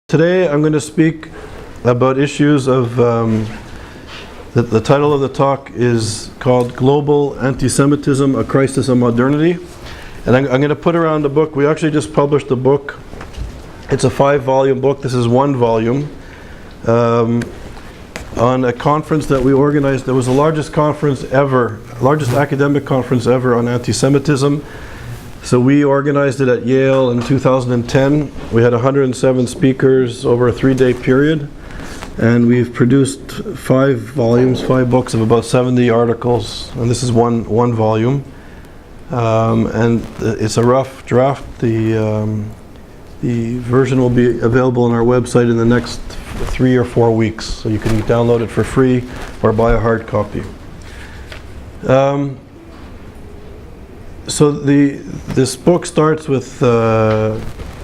Today I'm going to speak about issues of, the title of the talk is called Global Antisemitism, A Crisis of Modernity. And I'm going to put around the book. We actually just published a book. It's a 5-volume book. This is 1 volume. On a conference that we organized. That was the largest conference ever, largest academic conference ever on anti-Semitism. So we organized it at Yale in 2010. We had 107 speakers over a 3-day period. And we've produced 5 volumes, 5 books of about 70 articles. And this is one volume. And it's a rough draft. The version will be available on our website in the next 3 or 4 weeks. So you can download it for free or buy a hard copy. So this book starts with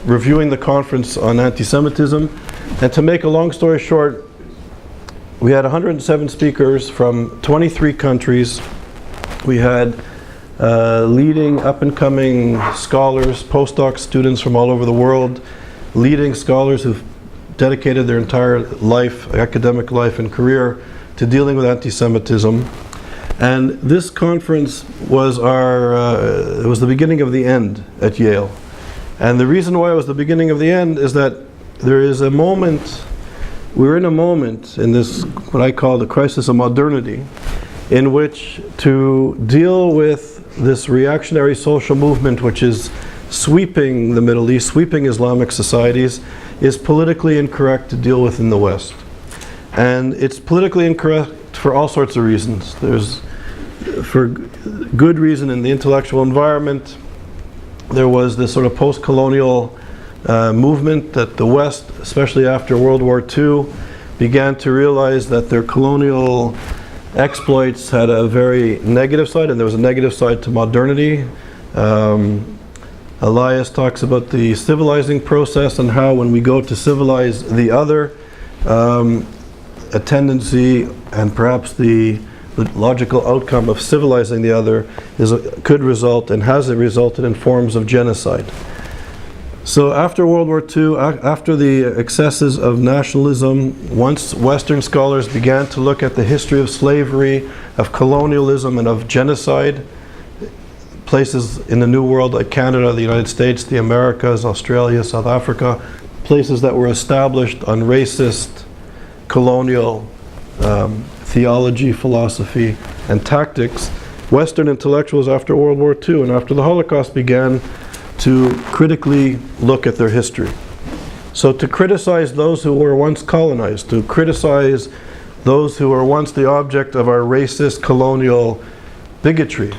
reviewing the conference on anti-Semitism. And to make a long story short, we had 107 speakers from 23 countries. We had leading up-and-coming scholars, postdoc students from all over the world, leading scholars who've dedicated their entire life, academic life and career, to dealing with anti-Semitism. And this conference was it was the beginning of the end at Yale. And the reason why it was the beginning of the end is that there is a moment, we're in a moment in this, what I call the crisis of modernity, in which to deal with this reactionary social movement which is sweeping the Middle East, sweeping Islamic societies, is politically incorrect to deal with in the West. And it's politically incorrect for all sorts of reasons. There's, for good reason, in the intellectual environment, there was this sort of post-colonial movement that the West, especially after World War II, began to realize that their colonial exploits had a very negative side, and there was a negative side to modernity. Elias talks about the civilizing process and how when we go to civilize the other, a tendency and perhaps the logical outcome of civilizing the other could result and has resulted in forms of genocide. So after World War II, after the excesses of nationalism, once Western scholars began to look at the history of slavery, of colonialism, and of genocide, places in the New World like Canada, the United States, the Americas, Australia, South Africa, places that were established on racist, colonial theology, philosophy, and tactics, Western intellectuals after World War II and after the Holocaust began to critically look at their history. So to criticize those who were once colonized, to criticize those who were once the object of our racist colonial bigotry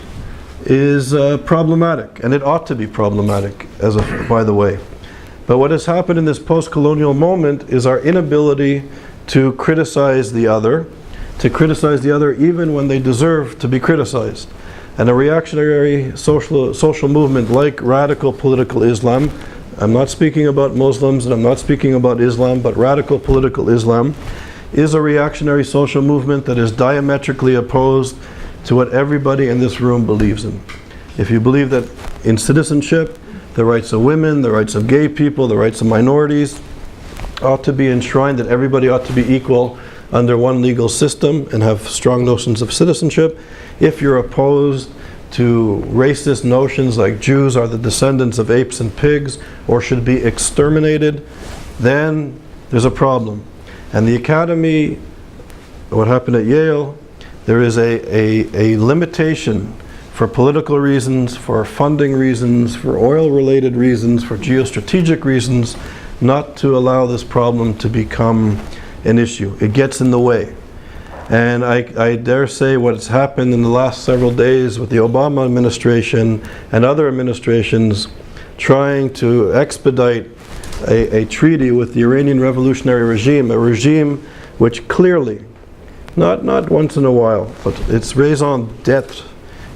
is problematic, and it ought to be problematic, by the way. But what has happened in this post-colonial moment is our inability to criticize the other even when they deserve to be criticized. And a reactionary social movement like radical political Islam, I'm not speaking about Muslims and I'm not speaking about Islam, but radical political Islam, is a reactionary social movement that is diametrically opposed to what everybody in this room believes in. If you believe that in citizenship, the rights of women, the rights of gay people, the rights of minorities ought to be enshrined, that everybody ought to be equal under one legal system and have strong notions of citizenship. If you're opposed to racist notions like Jews are the descendants of apes and pigs or should be exterminated, then there's a problem. And the academy, what happened at Yale, there is a limitation for political reasons, for funding reasons, for oil-related reasons, for geostrategic reasons, not to allow this problem to become an issue. It gets in the way. And I dare say what's happened in the last several days with the Obama administration and other administrations trying to expedite a treaty with the Iranian revolutionary regime, a regime which clearly, not once in a while, but its raison d'etre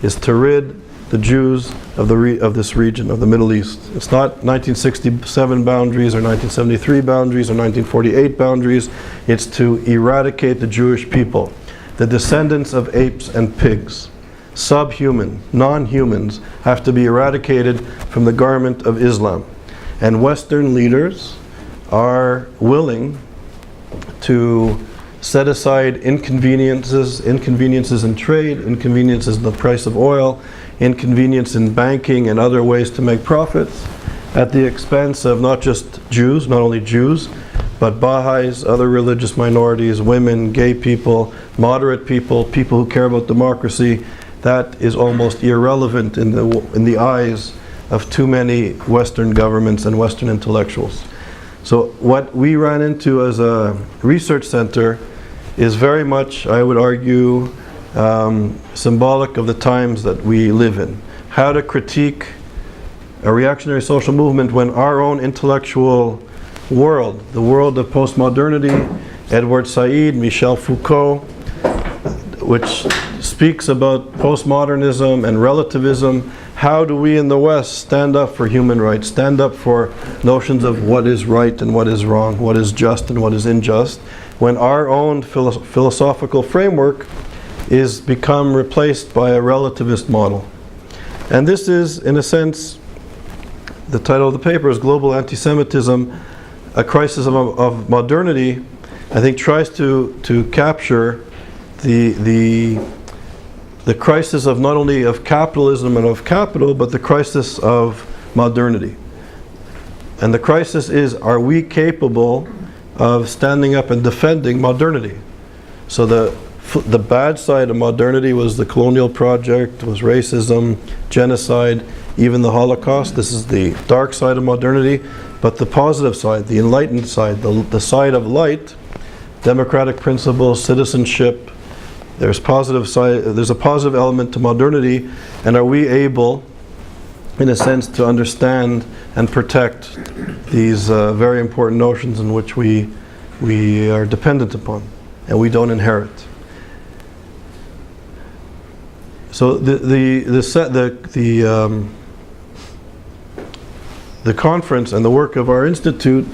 is to rid the Jews of this region, of the Middle East. It's not 1967 boundaries or 1973 boundaries or 1948 boundaries. It's to eradicate the Jewish people, the descendants of apes and pigs. Subhuman, non-humans have to be eradicated from the garment of Islam. And Western leaders are willing to set aside inconveniences in trade, inconveniences in the price of oil, inconvenience in banking and other ways to make profits at the expense of not just Jews, not only Jews, but Baha'is, other religious minorities, women, gay people, moderate people, people who care about democracy. That is almost irrelevant in the eyes of too many Western governments and Western intellectuals. So what we ran into as a research center is very much, I would argue, symbolic of the times that we live in. How to critique a reactionary social movement when our own intellectual world, the world of postmodernity, Edward Said, Michel Foucault, which speaks about postmodernism and relativism. How do we in the West stand up for human rights, stand up for notions of what is right and what is wrong, what is just and what is unjust, when our own philosophical framework is become replaced by a relativist model? And this is, in a sense, the title of the paper is Global Antisemitism, a Crisis of Modernity. I think tries to capture the crisis of not only of capitalism and of capital, but the crisis of modernity. And the crisis is, are we capable of standing up and defending modernity? So the bad side of modernity was the colonial project, was racism, genocide, even the Holocaust. This is the dark side of modernity. But the positive side, the enlightened side, the side of light, democratic principles, citizenship, there's a positive element to modernity. And are we able, in a sense, to understand and protect these very important notions in which we are dependent upon and we don't inherit? So the conference and the work of our institute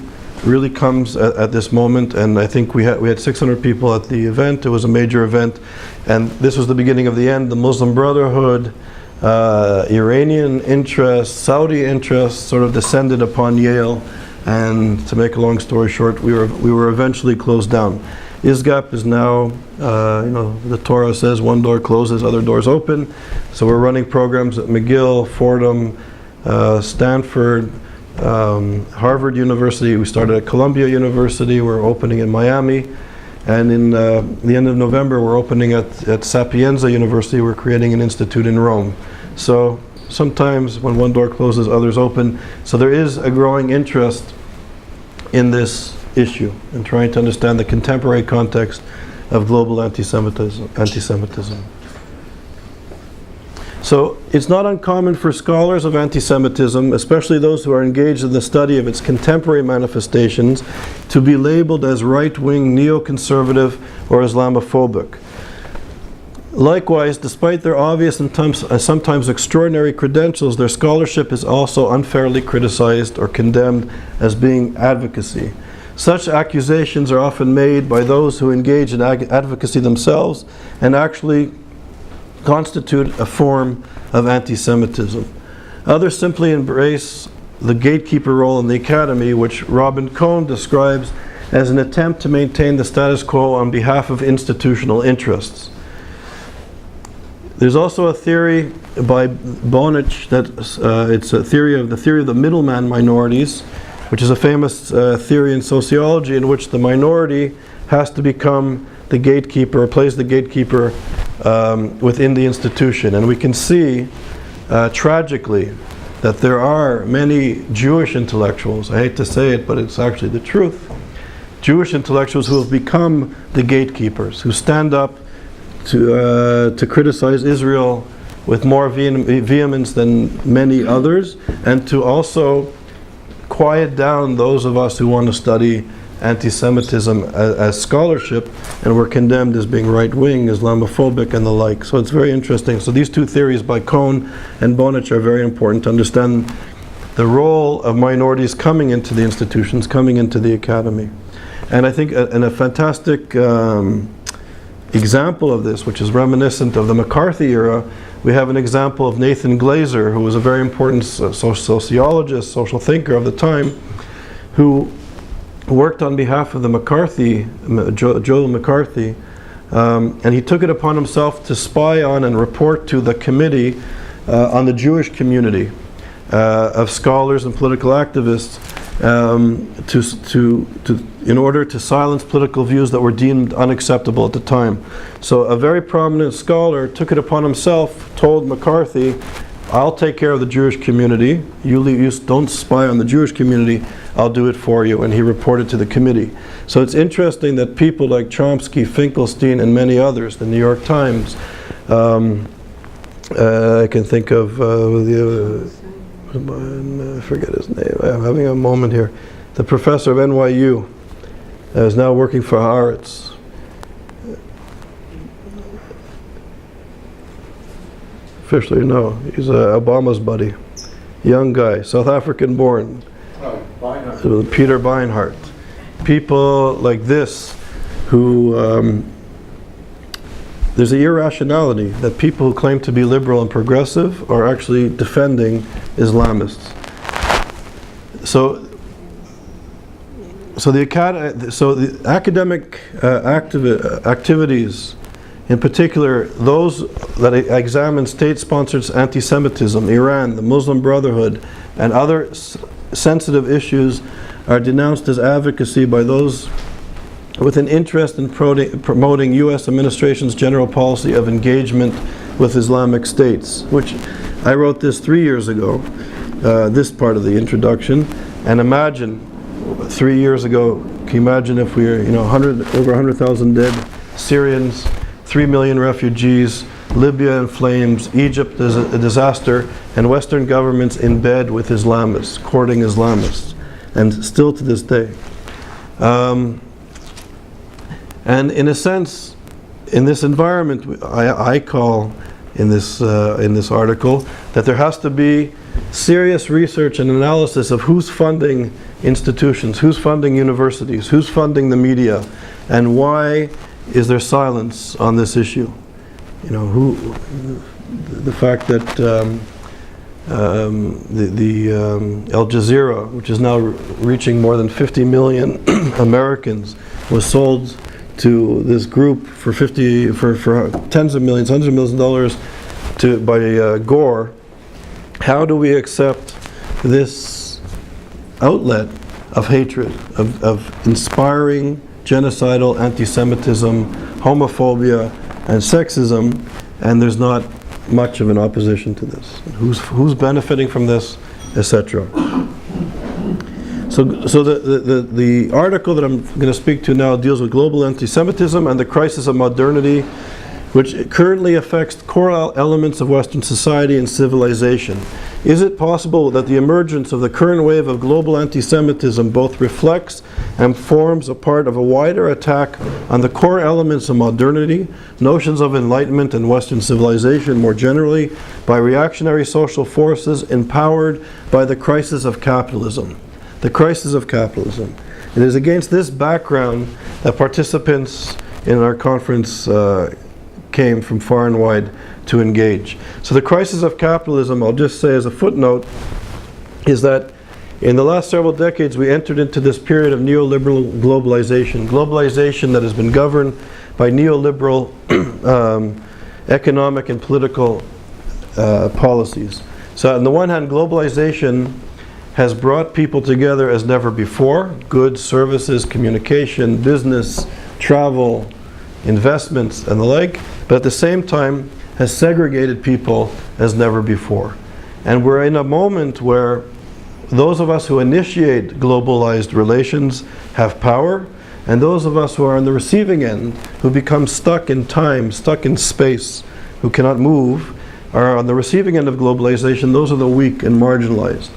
really comes at this moment, and I think we had 600 people at the event. It was a major event, and this was the beginning of the end. The Muslim Brotherhood, Iranian interests, Saudi interests sort of descended upon Yale, and to make a long story short, we were eventually closed down. ISGAP is now, the Torah says one door closes, other doors open. So we're running programs at McGill, Fordham, Stanford, Harvard University. We started at Columbia University. We're opening in Miami. And in the end of November, we're opening at Sapienza University. We're creating an institute in Rome. So sometimes when one door closes, others open. So there is a growing interest in this issue and trying to understand the contemporary context of global anti-Semitism. So it's not uncommon for scholars of anti-Semitism, especially those who are engaged in the study of its contemporary manifestations, to be labeled as right-wing, neoconservative, or Islamophobic. Likewise, despite their obvious and sometimes extraordinary credentials, their scholarship is also unfairly criticized or condemned as being advocacy. Such accusations are often made by those who engage in advocacy themselves and actually constitute a form of anti-Semitism. Others simply embrace the gatekeeper role in the academy, which Robin Cohn describes as an attempt to maintain the status quo on behalf of institutional interests. There's also a theory by Bonich that it's a theory of the middleman minorities, which is a famous theory in sociology in which the minority has to become the gatekeeper, or plays the gatekeeper within the institution. And we can see tragically that there are many Jewish intellectuals, I hate to say it, but it's actually the truth, Jewish intellectuals who have become the gatekeepers, who stand up to criticize Israel with more vehemence than many others, and to also quiet down those of us who want to study anti-Semitism as scholarship, and we're condemned as being right-wing, Islamophobic, and the like. So it's very interesting. So these two theories by Cohn and Bonich are very important to understand the role of minorities coming into the institutions, coming into the academy. And I think a fantastic example of this, which is reminiscent of the McCarthy era, we have an example of Nathan Glazer, who was a very important sociologist, social thinker of the time, who worked on behalf of the McCarthy, Joe McCarthy, and he took it upon himself to spy on and report to the committee on the Jewish community of scholars and political activists in order to silence political views that were deemed unacceptable at the time. So a very prominent scholar took it upon himself, told McCarthy, I'll take care of the Jewish community, you don't spy on the Jewish community, I'll do it for you, and he reported to the committee. So it's interesting that people like Chomsky, Finkelstein, and many others, the New York Times, I can think of I forget his name, I'm having a moment here, the professor of NYU is now working for Haaretz. Fischler, no, he's Obama's buddy, young guy, South African born. Peter Beinart. People like this who, there's an irrationality that people who claim to be liberal and progressive are actually defending Islamists. So the academic activities, in particular those that examine state-sponsored anti-Semitism, Iran, the Muslim Brotherhood, and other sensitive issues, are denounced as advocacy by those with an interest in promoting U.S. administration's general policy of engagement with Islamic states, which I wrote this 3 years ago, this part of the introduction, and imagine 3 years ago, can you imagine if we were, over 100,000 dead Syrians, 3 million refugees, Libya in flames, Egypt is a disaster, and Western governments in bed with Islamists, courting Islamists, and still to this day. And in a sense, in this environment, I call in this article that there has to be serious research and analysis of who's funding institutions, who's funding universities, who's funding the media, and why is there silence on this issue? The fact that Al Jazeera, which is now reaching more than 50 million Americans, was sold to this group for tens of millions, hundreds of millions of dollars by Gore. How do we accept this outlet of hatred, of inspiring genocidal anti-Semitism, homophobia, and sexism, and there's not much of an opposition to this? Who's benefiting from this, etc. So the article that I'm going to speak to now deals with global anti-Semitism and the crisis of modernity, which currently affects core elements of Western society and civilization. Is it possible that the emergence of the current wave of global anti-Semitism both reflects and forms a part of a wider attack on the core elements of modernity, notions of enlightenment and Western civilization more generally, by reactionary social forces empowered by the crisis of capitalism? The crisis of capitalism. It is against this background that participants in our conference came from far and wide to engage. So the crisis of capitalism, I'll just say as a footnote, is that in the last several decades we entered into this period of neoliberal globalization that has been governed by neoliberal economic and political policies. So on the one hand, globalization has brought people together as never before, goods, services, communication, business, travel, investments, and the like, but at the same time has segregated people as never before. And we're in a moment where those of us who initiate globalized relations have power, and those of us who are on the receiving end, who become stuck in time, stuck in space, who cannot move, are on the receiving end of globalization. Those are the weak and marginalized.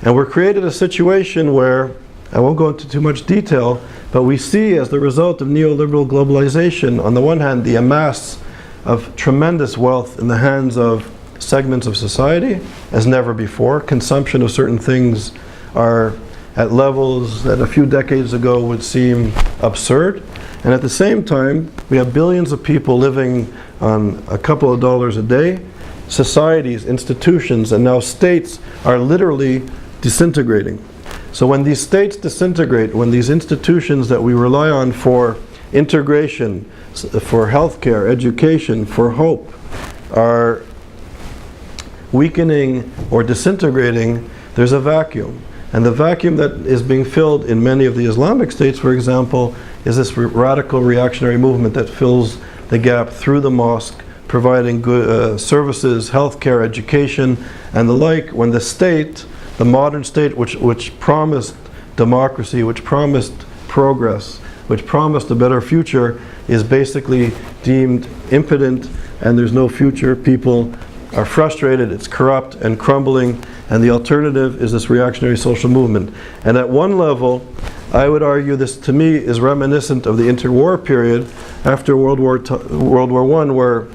And we're created a situation where, I won't go into too much detail, but we see as the result of neoliberal globalization, on the one hand, the amass of tremendous wealth in the hands of segments of society as never before. Consumption of certain things are at levels that a few decades ago would seem absurd. And at the same time, we have billions of people living on a couple of dollars a day. Societies, institutions, and now states are literally disintegrating. So when these states disintegrate, when these institutions that we rely on for integration, for healthcare, education, for hope, are weakening or disintegrating, there's a vacuum. And the vacuum that is being filled in many of the Islamic states, for example, is this radical reactionary movement that fills the gap through the mosque, providing good services, healthcare, education, and the like, when the state, the modern state, which promised democracy, which promised progress, which promised a better future, is basically deemed impotent, and there's no future. People are frustrated, it's corrupt and crumbling, and the alternative is this reactionary social movement. And at one level, I would argue this, to me, is reminiscent of the interwar period after World War I, where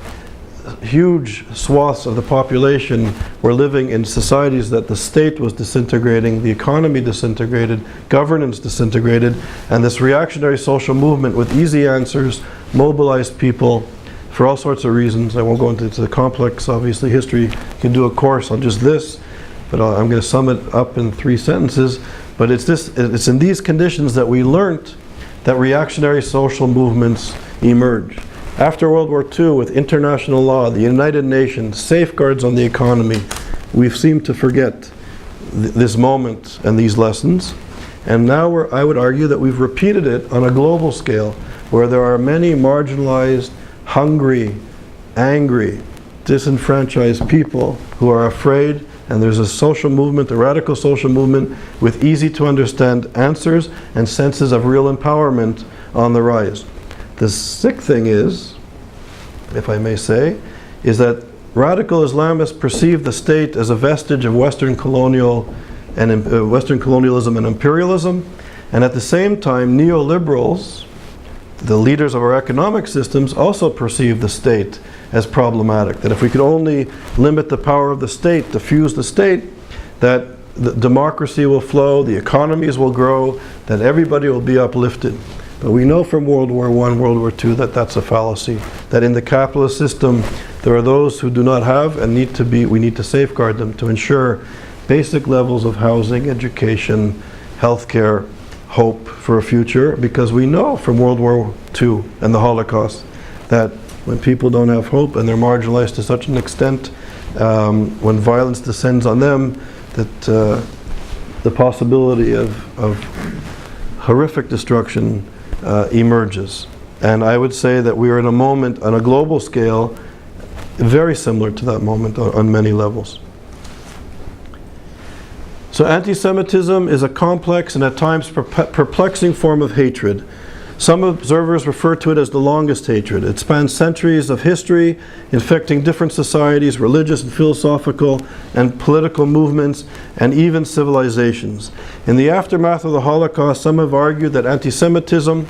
huge swaths of the population were living in societies that the state was disintegrating, the economy disintegrated, governance disintegrated, and this reactionary social movement with easy answers mobilized people for all sorts of reasons. I won't go into the complex, obviously, history. You can do a course on just this, but I'm going to sum it up in 3 sentences. But it's in these conditions that we learned that reactionary social movements emerge. After World War II, with international law, the United Nations, safeguards on the economy, we've seemed to forget this moment and these lessons. And now I would argue that we've repeated it on a global scale, where there are many marginalized, hungry, angry, disenfranchised people who are afraid, and there's a social movement, a radical social movement, with easy to understand answers and senses of real empowerment on the rise. The sick thing is, if I may say, is that radical Islamists perceive the state as a vestige of Western colonialism and imperialism, and at the same time neoliberals, the leaders of our economic systems, also perceive the state as problematic. That if we could only limit the power of the state, diffuse the state, that the democracy will flow, the economies will grow, that everybody will be uplifted. But we know from World War I, World War II, that that's a fallacy. That in the capitalist system, there are those who do not have and we need to safeguard them to ensure basic levels of housing, education, healthcare, hope for a future, because we know from World War II and the Holocaust that when people don't have hope and they're marginalized to such an extent, when violence descends on them, that the possibility of horrific destruction emerges. And I would say that we are in a moment on a global scale very similar to that moment on many levels. So anti-Semitism is a complex and at times perplexing form of hatred. Some observers refer to it as the longest hatred. It spans centuries of history, infecting different societies, religious and philosophical and political movements, and even civilizations. In the aftermath of the Holocaust, some have argued that anti-Semitism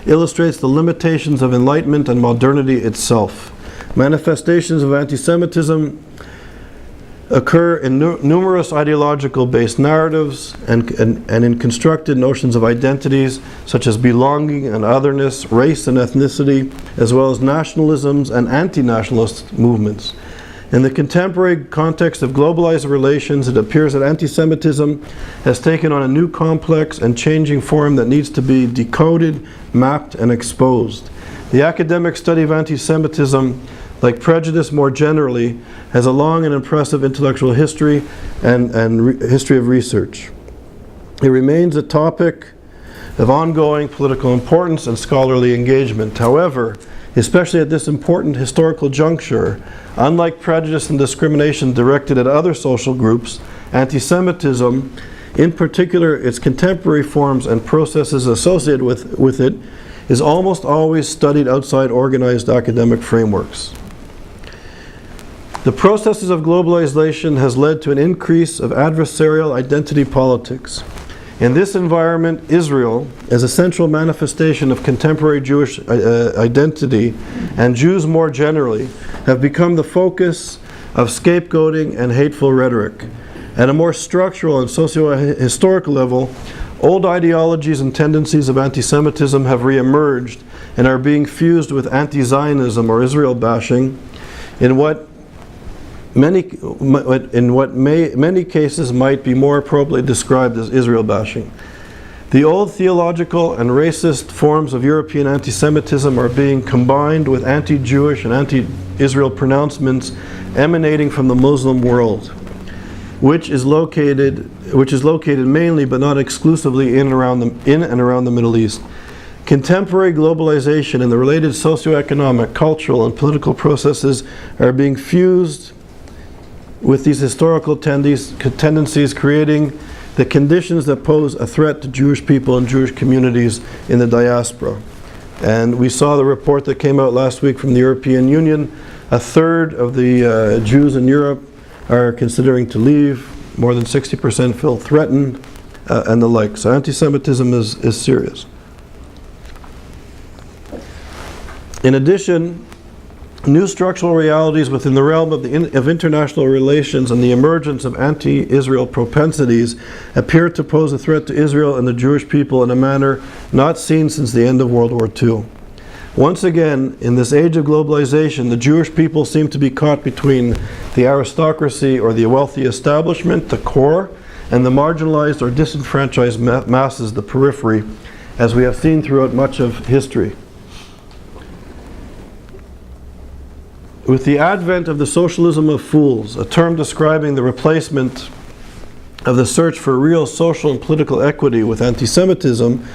illustrates the limitations of Enlightenment and modernity itself. Manifestations of anti-Semitism occur in numerous ideological-based narratives and in constructed notions of identities such as belonging and otherness, race and ethnicity, as well as nationalisms and anti-nationalist movements. In the contemporary context of globalized relations, it appears that anti-Semitism has taken on a new complex and changing form that needs to be decoded, mapped, and exposed. The academic study of anti-Semitism, like prejudice more generally, has a long and impressive intellectual history and history of research. It remains a topic of ongoing political importance and scholarly engagement. However, especially at this important historical juncture, unlike prejudice and discrimination directed at other social groups, anti-Semitism, in particular its contemporary forms and processes associated with it, is almost always studied outside organized academic frameworks. The processes of globalization has led to an increase of adversarial identity politics. In this environment, Israel, as a central manifestation of contemporary Jewish identity, and Jews more generally, have become the focus of scapegoating and hateful rhetoric. At a more structural and socio-historical level, old ideologies and tendencies of anti-Semitism have re-emerged and are being fused with anti-Zionism or Israel bashing in what many cases might be more appropriately described as Israel bashing. The old theological and racist forms of European anti-Semitism are being combined with anti-Jewish and anti-Israel pronouncements emanating from the Muslim world, which is located mainly but not exclusively in and around the Middle East. Contemporary globalization and the related socioeconomic, cultural, and political processes are being fused with these historical tendencies, creating the conditions that pose a threat to Jewish people and Jewish communities in the diaspora. And we saw the report that came out last week from the European Union. A third of the Jews in Europe are considering to leave. More than 60% feel threatened, and the like. So anti-Semitism is serious. In addition, new structural realities within the realm of international relations and the emergence of anti-Israel propensities appear to pose a threat to Israel and the Jewish people in a manner not seen since the end of World War II. Once again, in this age of globalization, the Jewish people seem to be caught between the aristocracy or the wealthy establishment, the core, and the marginalized or disenfranchised masses, the periphery, as we have seen throughout much of history. With the advent of the socialism of fools, a term describing the replacement of the search for real social and political equity with anti-Semitism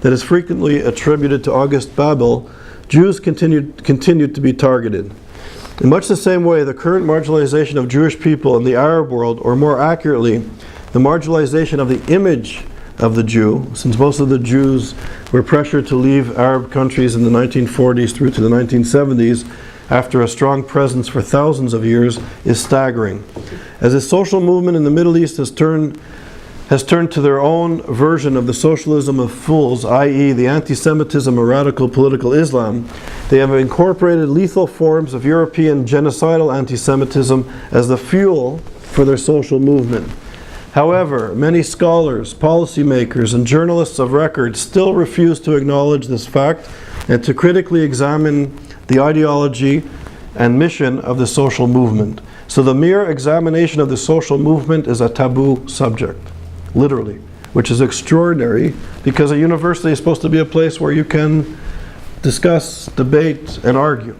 that is frequently attributed to August Babel, Jews continued to be targeted. In much the same way, the current marginalization of Jewish people in the Arab world, or more accurately, the marginalization of the image of the Jew, since most of the Jews were pressured to leave Arab countries in the 1940s through to the 1970s, after a strong presence for thousands of years, is staggering. As a social movement in the Middle East has turned to their own version of the socialism of fools, i.e. the anti-Semitism of radical political Islam, they have incorporated lethal forms of European genocidal anti-Semitism as the fuel for their social movement. However, many scholars, policymakers, and journalists of record still refuse to acknowledge this fact and to critically examine the ideology and mission of the social movement. So the mere examination of the social movement is a taboo subject, literally, which is extraordinary because a university is supposed to be a place where you can discuss, debate, and argue.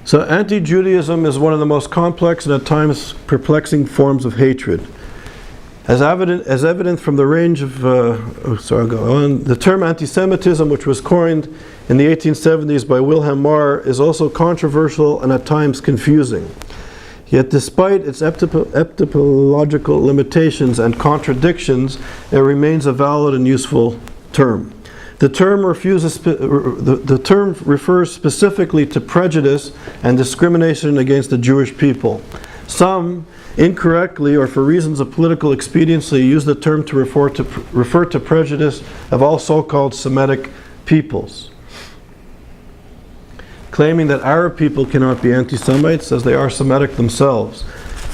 So anti-Judaism is one of the most complex and at times perplexing forms of hatred. As evident from the range of, I'll go on. The term anti-Semitism, which was coined in the 1870s by Wilhelm Marr, is also controversial and at times confusing. Yet despite its epistemological limitations and contradictions, it remains a valid and useful term. The term refers specifically to prejudice and discrimination against the Jewish people. Some, incorrectly or for reasons of political expediency, use the term to refer to prejudice of all so-called Semitic peoples, claiming that Arab people cannot be anti-Semites as they are Semitic themselves.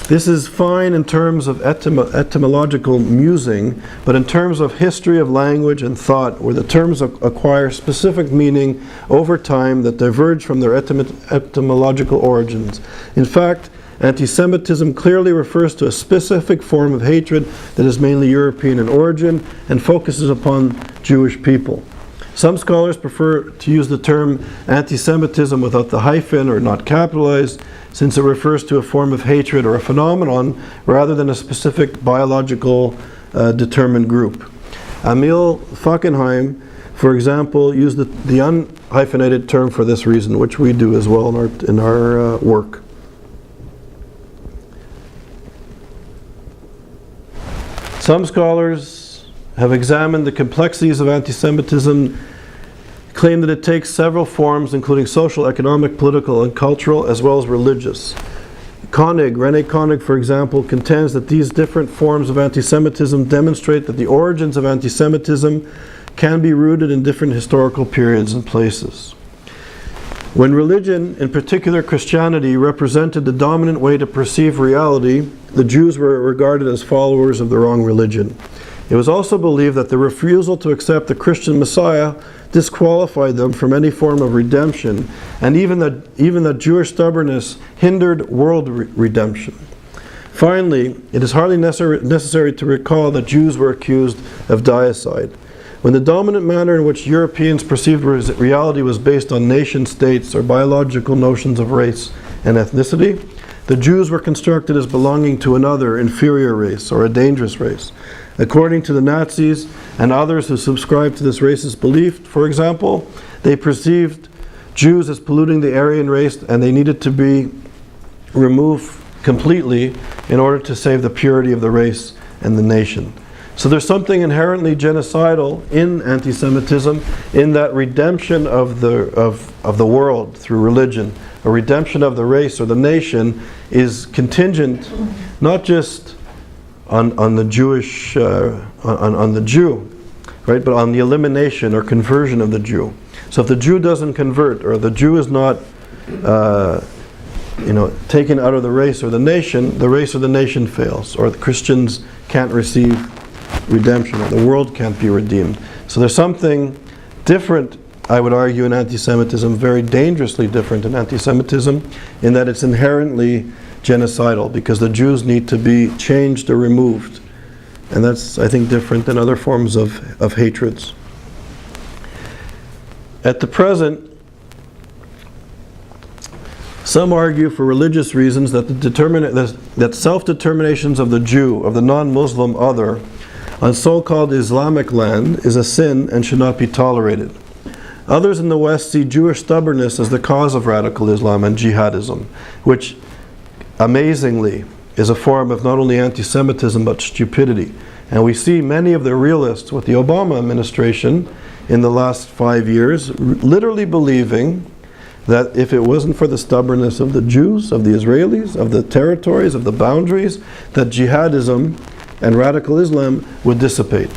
This is fine in terms of etymological musing, but in terms of history of language and thought, where the terms acquire specific meaning over time that diverge from their etymological origins. In fact, anti-Semitism clearly refers to a specific form of hatred that is mainly European in origin and focuses upon Jewish people. Some scholars prefer to use the term anti-Semitism without the hyphen or not capitalized, since it refers to a form of hatred or a phenomenon rather than a specific biological determined group. Emil Fackenheim, for example, used the unhyphenated term for this reason, which we do as well in our work. Some scholars have examined the complexities of anti-Semitism, claim that it takes several forms, including social, economic, political, and cultural, as well as religious. René Koenig, for example, contends that these different forms of anti-Semitism demonstrate that the origins of anti-Semitism can be rooted in different historical periods and places. When religion, in particular Christianity, represented the dominant way to perceive reality, the Jews were regarded as followers of the wrong religion. It was also believed that the refusal to accept the Christian Messiah disqualified them from any form of redemption, and even that Jewish stubbornness hindered world redemption. Finally, it is hardly necessary to recall that Jews were accused of deicide. When the dominant manner in which Europeans perceived reality was based on nation-states or biological notions of race and ethnicity, the Jews were constructed as belonging to another inferior race or a dangerous race. According to the Nazis and others who subscribed to this racist belief, for example, they perceived Jews as polluting the Aryan race, and they needed to be removed completely in order to save the purity of the race and the nation. So there's something inherently genocidal in anti-Semitism, in that redemption of the world through religion, a redemption of the race or the nation is contingent not just on the Jewish on the Jew, right, but on the elimination or conversion of the Jew. So if the Jew doesn't convert, or the Jew is not taken out of the race or the race or the nation fails, or the Christians can't receive redemption, or the world can't be redeemed. So there's something different, I would argue, in anti-Semitism, very dangerously different in anti-Semitism, in that it's inherently genocidal, because the Jews need to be changed or removed. And that's, I think, different than other forms of hatreds. At the present, some argue for religious reasons that that self-determinations of the Jew, of the non-Muslim other, on so-called Islamic land is a sin and should not be tolerated. Others in the West see Jewish stubbornness as the cause of radical Islam and jihadism, which, amazingly, is a form of not only anti-Semitism but stupidity. And we see many of the realists with the Obama administration in the last 5 years literally believing that if it wasn't for the stubbornness of the Jews, of the Israelis, of the territories, of the boundaries, that jihadism and radical Islam would dissipate.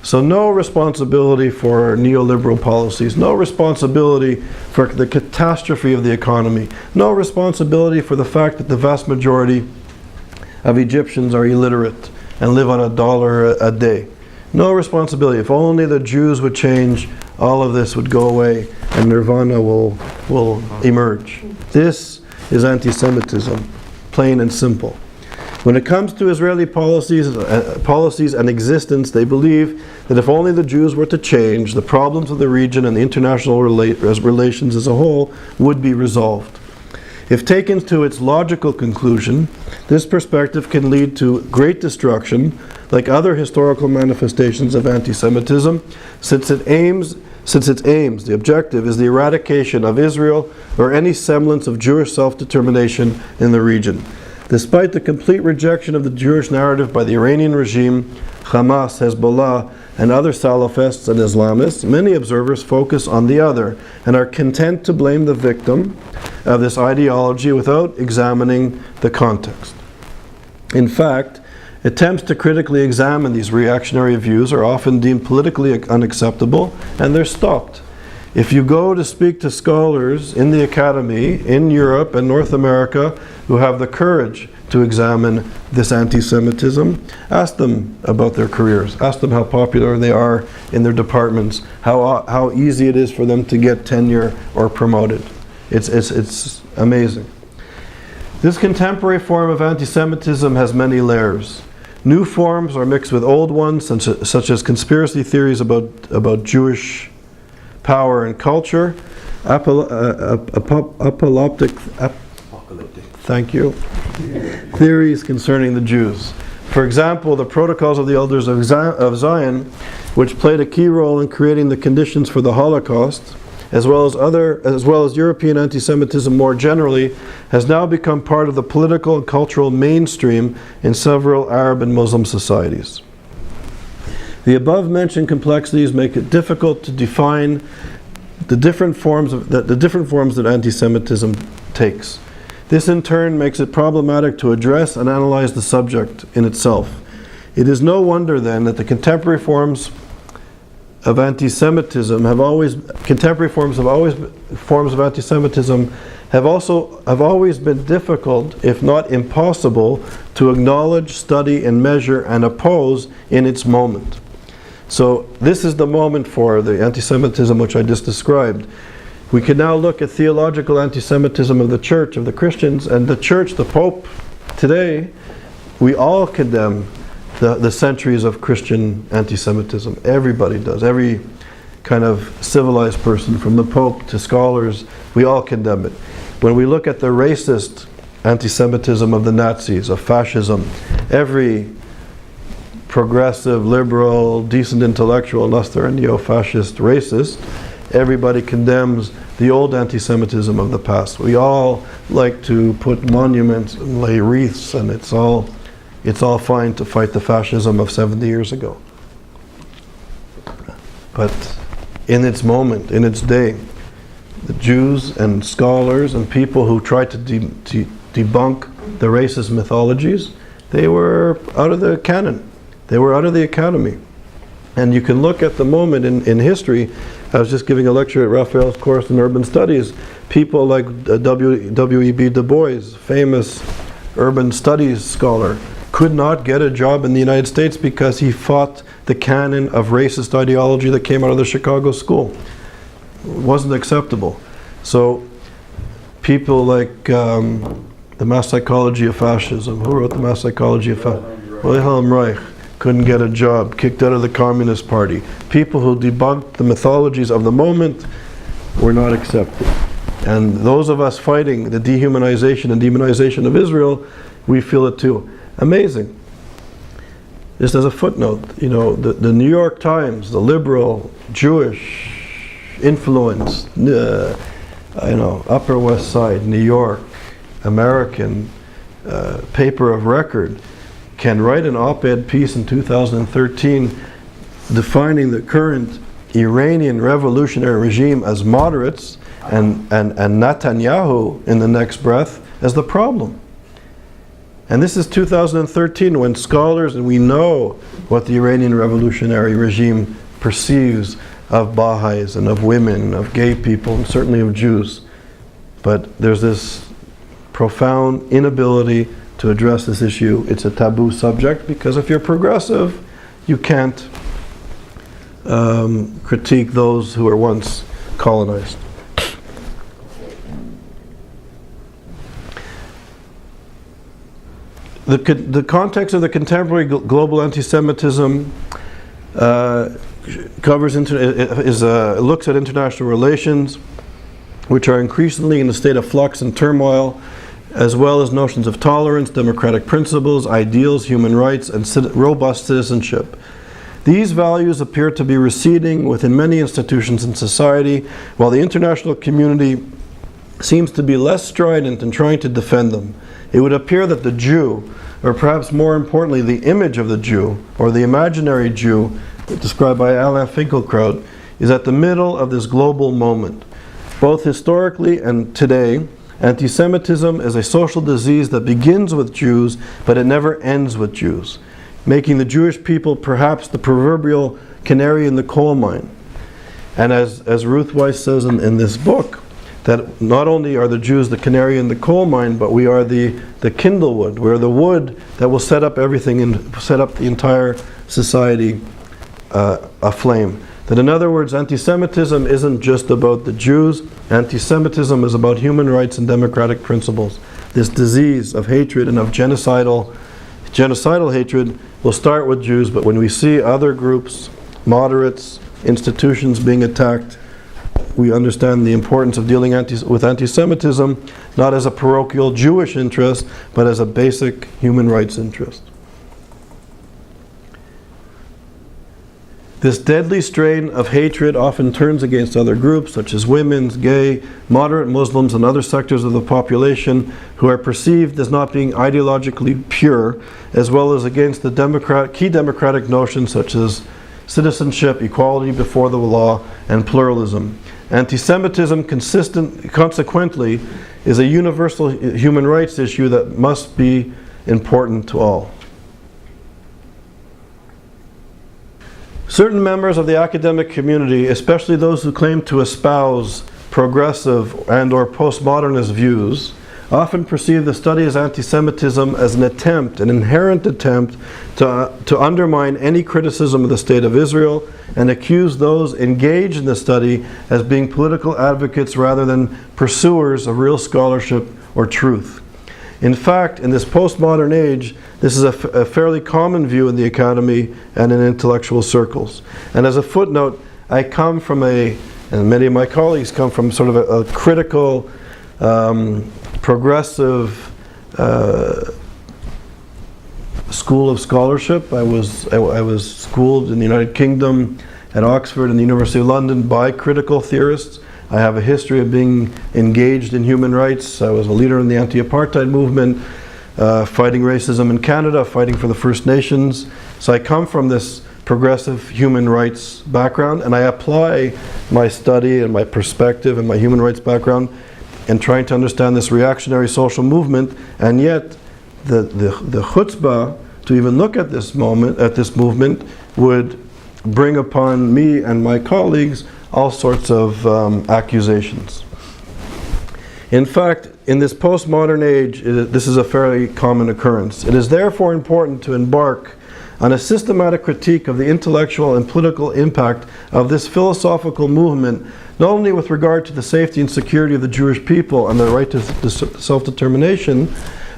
So no responsibility for neoliberal policies, no responsibility for the catastrophe of the economy, no responsibility for the fact that the vast majority of Egyptians are illiterate and live on $1 a day. No responsibility. If only the Jews would change, all of this would go away and nirvana will emerge. This is anti-Semitism, plain and simple. When it comes to Israeli policies and existence, they believe that if only the Jews were to change, the problems of the region and the international relations as a whole would be resolved. If taken to its logical conclusion, this perspective can lead to great destruction, like other historical manifestations of anti-Semitism, since its aims, the objective, is the eradication of Israel or any semblance of Jewish self-determination in the region. Despite the complete rejection of the Jewish narrative by the Iranian regime, Hamas, Hezbollah, and other Salafists and Islamists, many observers focus on the other and are content to blame the victim of this ideology without examining the context. In fact, attempts to critically examine these reactionary views are often deemed politically unacceptable, and they're stopped. If you go to speak to scholars in the academy, in Europe and North America, who have the courage to examine this anti-Semitism, ask them about their careers. Ask them how popular they are in their departments, how easy it is for them to get tenure or promoted. It's amazing. This contemporary form of anti-Semitism has many layers. New forms are mixed with old ones, such as conspiracy theories about Jewish power and culture, apocalyptic theories concerning the Jews. For example, the Protocols of the Elders of Zion, which played a key role in creating the conditions for the Holocaust, as well as European anti-Semitism more generally, has now become part of the political and cultural mainstream in several Arab and Muslim societies. The above-mentioned complexities make it difficult to define the different forms that anti-Semitism takes. This in turn makes it problematic to address and analyze the subject in itself. It is no wonder then that the contemporary forms of anti-Semitism have always have always been difficult, if not impossible, to acknowledge, study, and measure and oppose in its moment. So this is the moment for the anti-Semitism which I just described. We can now look at theological anti-Semitism of the church, of the Christians, and the church, the Pope today. We all condemn the centuries of Christian anti-Semitism. Everybody does. Every kind of civilized person, from the Pope to scholars, we all condemn it. When we look at the racist anti-Semitism of the Nazis, of fascism, every progressive, liberal, decent intellectual, unless they're a neo-fascist racist, everybody condemns the old anti-Semitism of the past. We all like to put monuments and lay wreaths, and it's all fine to fight the fascism of 70 years ago. But in its moment, in its day, the Jews and scholars and people who tried to debunk the racist mythologies, they were out of the canon. They were out of the academy. And you can look at the moment in history. I was just giving a lecture at Raphael's course in urban studies. People like W.E.B. Du Bois, famous urban studies scholar, could not get a job in the United States because he fought the canon of racist ideology that came out of the Chicago school. It wasn't acceptable. So people like the Mass Psychology of Fascism, who wrote the Mass Psychology of Fascism? Wilhelm Reich couldn't get a job, kicked out of the Communist Party. People who debunked the mythologies of the moment were not accepted. And those of us fighting the dehumanization and demonization of Israel, we feel it too. Amazing. Just as a footnote, the New York Times, the liberal Jewish influence, Upper West Side, New York, American paper of record, can write an op-ed piece in 2013 defining the current Iranian revolutionary regime as moderates and Netanyahu in the next breath as the problem. And this is 2013, when scholars, and we know what the Iranian revolutionary regime perceives of Baha'is and of women, of gay people, and certainly of Jews. But there's this profound inability to address this issue. It's a taboo subject because if you're progressive, you can't critique those who were once colonized. The context of the contemporary global anti-Semitism looks at international relations, which are increasingly in a state of flux and turmoil, as well as notions of tolerance, democratic principles, ideals, human rights, and robust citizenship. These values appear to be receding within many institutions in society, while the international community seems to be less strident in trying to defend them. It would appear that the Jew, or perhaps more importantly the image of the Jew, or the imaginary Jew, described by Alain Finkielkraut, is at the middle of this global moment. Both historically and today, anti-Semitism is a social disease that begins with Jews, but it never ends with Jews, making the Jewish people perhaps the proverbial canary in the coal mine. And as Ruth Weiss says in this book, that not only are the Jews the canary in the coal mine, but we are the kindlewood. We're the wood that will set up everything and set up the entire society aflame. That in other words, anti-Semitism isn't just about the Jews. Anti-Semitism is about human rights and democratic principles. This disease of hatred and of genocidal hatred will start with Jews, but when we see other groups, moderates, institutions being attacked, we understand the importance of dealing with anti-Semitism not as a parochial Jewish interest, but as a basic human rights interest. This deadly strain of hatred often turns against other groups, such as women, gay, moderate Muslims, and other sectors of the population who are perceived as not being ideologically pure, as well as against the key democratic notions such as citizenship, equality before the law, and pluralism. Anti-Semitism consequently is a universal human rights issue that must be important to all. Certain members of the academic community, especially those who claim to espouse progressive and or postmodernist views often perceive the study of anti-Semitism as an inherent attempt to undermine any criticism of the State of Israel and accuse those engaged in the study as being political advocates rather than pursuers of real scholarship or truth. In fact, in this postmodern age, this is a fairly common view in the academy and in intellectual circles. And as a footnote, I come from and many of my colleagues come from sort of a critical, progressive school of scholarship. I was schooled in the United Kingdom at Oxford and the University of London by critical theorists. I have a history of being engaged in human rights. I was a leader in the anti-apartheid movement, fighting racism in Canada, fighting for the First Nations. So I come from this progressive human rights background, and I apply my study and my perspective and my human rights background in trying to understand this reactionary social movement. And yet the chutzpah to even look at this movement would bring upon me and my colleagues all sorts of accusations. In fact, in this postmodern age, this is a fairly common occurrence. It is therefore important to embark on a systematic critique of the intellectual and political impact of this philosophical movement, not only with regard to the safety and security of the Jewish people and their right to self-determination,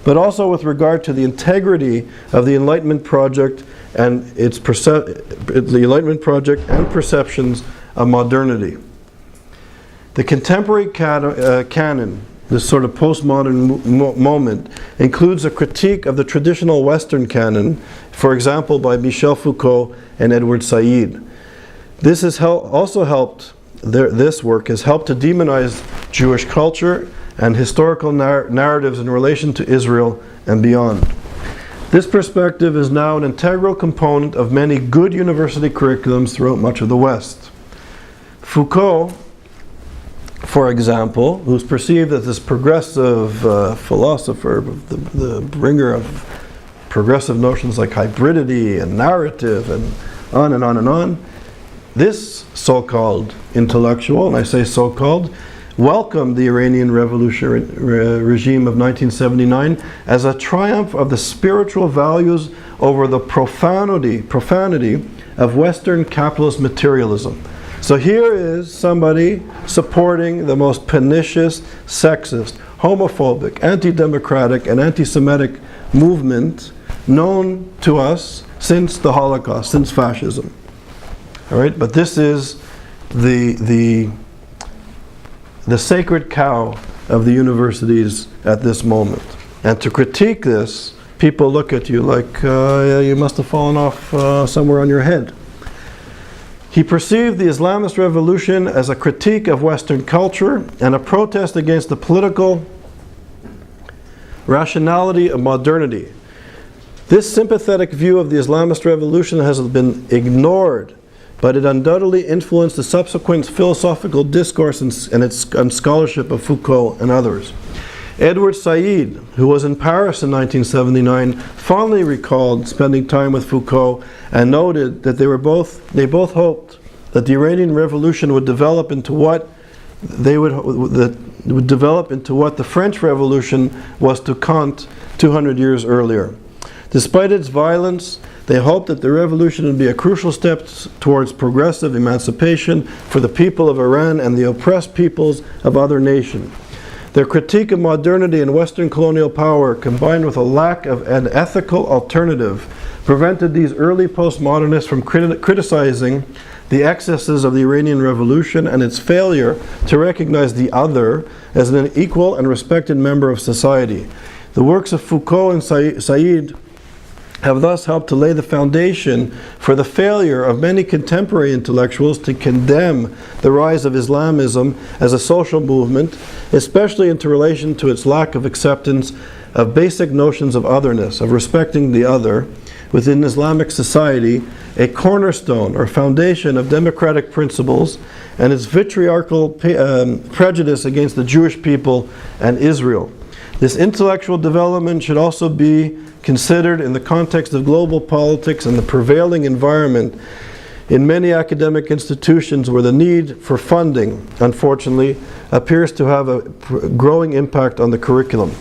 but also with regard to the integrity of the Enlightenment project and the Enlightenment project and perceptions of modernity. The contemporary canon, this sort of postmodern moment, includes a critique of the traditional Western canon, for example by Michel Foucault and Edward Said. This has also helped, this work has helped to demonize Jewish culture and historical narratives in relation to Israel and beyond. This perspective is now an integral component of many good university curriculums throughout much of the West. Foucault, for example, who's perceived as this progressive philosopher, the bringer of progressive notions like hybridity and narrative and on and on and on, this so-called intellectual, and I say so-called, welcomed the Iranian revolutionary regime of 1979 as a triumph of the spiritual values over the profanity of Western capitalist materialism. So here is somebody supporting the most pernicious, sexist, homophobic, anti-democratic, and anti-Semitic movement known to us since the Holocaust, since fascism. All right, but this is the sacred cow of the universities at this moment. And to critique this, people look at you like you must have fallen off somewhere on your head. He perceived the Islamist revolution as a critique of Western culture and a protest against the political rationality of modernity. This sympathetic view of the Islamist revolution has been ignored, but it undoubtedly influenced the subsequent philosophical discourse and scholarship of Foucault and others. Edward Said, who was in Paris in 1979, fondly recalled spending time with Foucault and noted that they both hoped that the Iranian Revolution would develop into what the French Revolution was to Kant 200 years earlier. Despite its violence, they hoped that the revolution would be a crucial step towards progressive emancipation for the people of Iran and the oppressed peoples of other nations. Their critique of modernity and Western colonial power, combined with a lack of an ethical alternative, prevented these early postmodernists from criticizing the excesses of the Iranian Revolution and its failure to recognize the other as an equal and respected member of society. The works of Foucault and Said have thus helped to lay the foundation for the failure of many contemporary intellectuals to condemn the rise of Islamism as a social movement, especially in relation to its lack of acceptance of basic notions of otherness, of respecting the other, within Islamic society, a cornerstone or foundation of democratic principles, and its vitriolical prejudice against the Jewish people and Israel. This intellectual development should also be considered in the context of global politics and the prevailing environment in many academic institutions where the need for funding, unfortunately, appears to have a growing impact on the curriculum.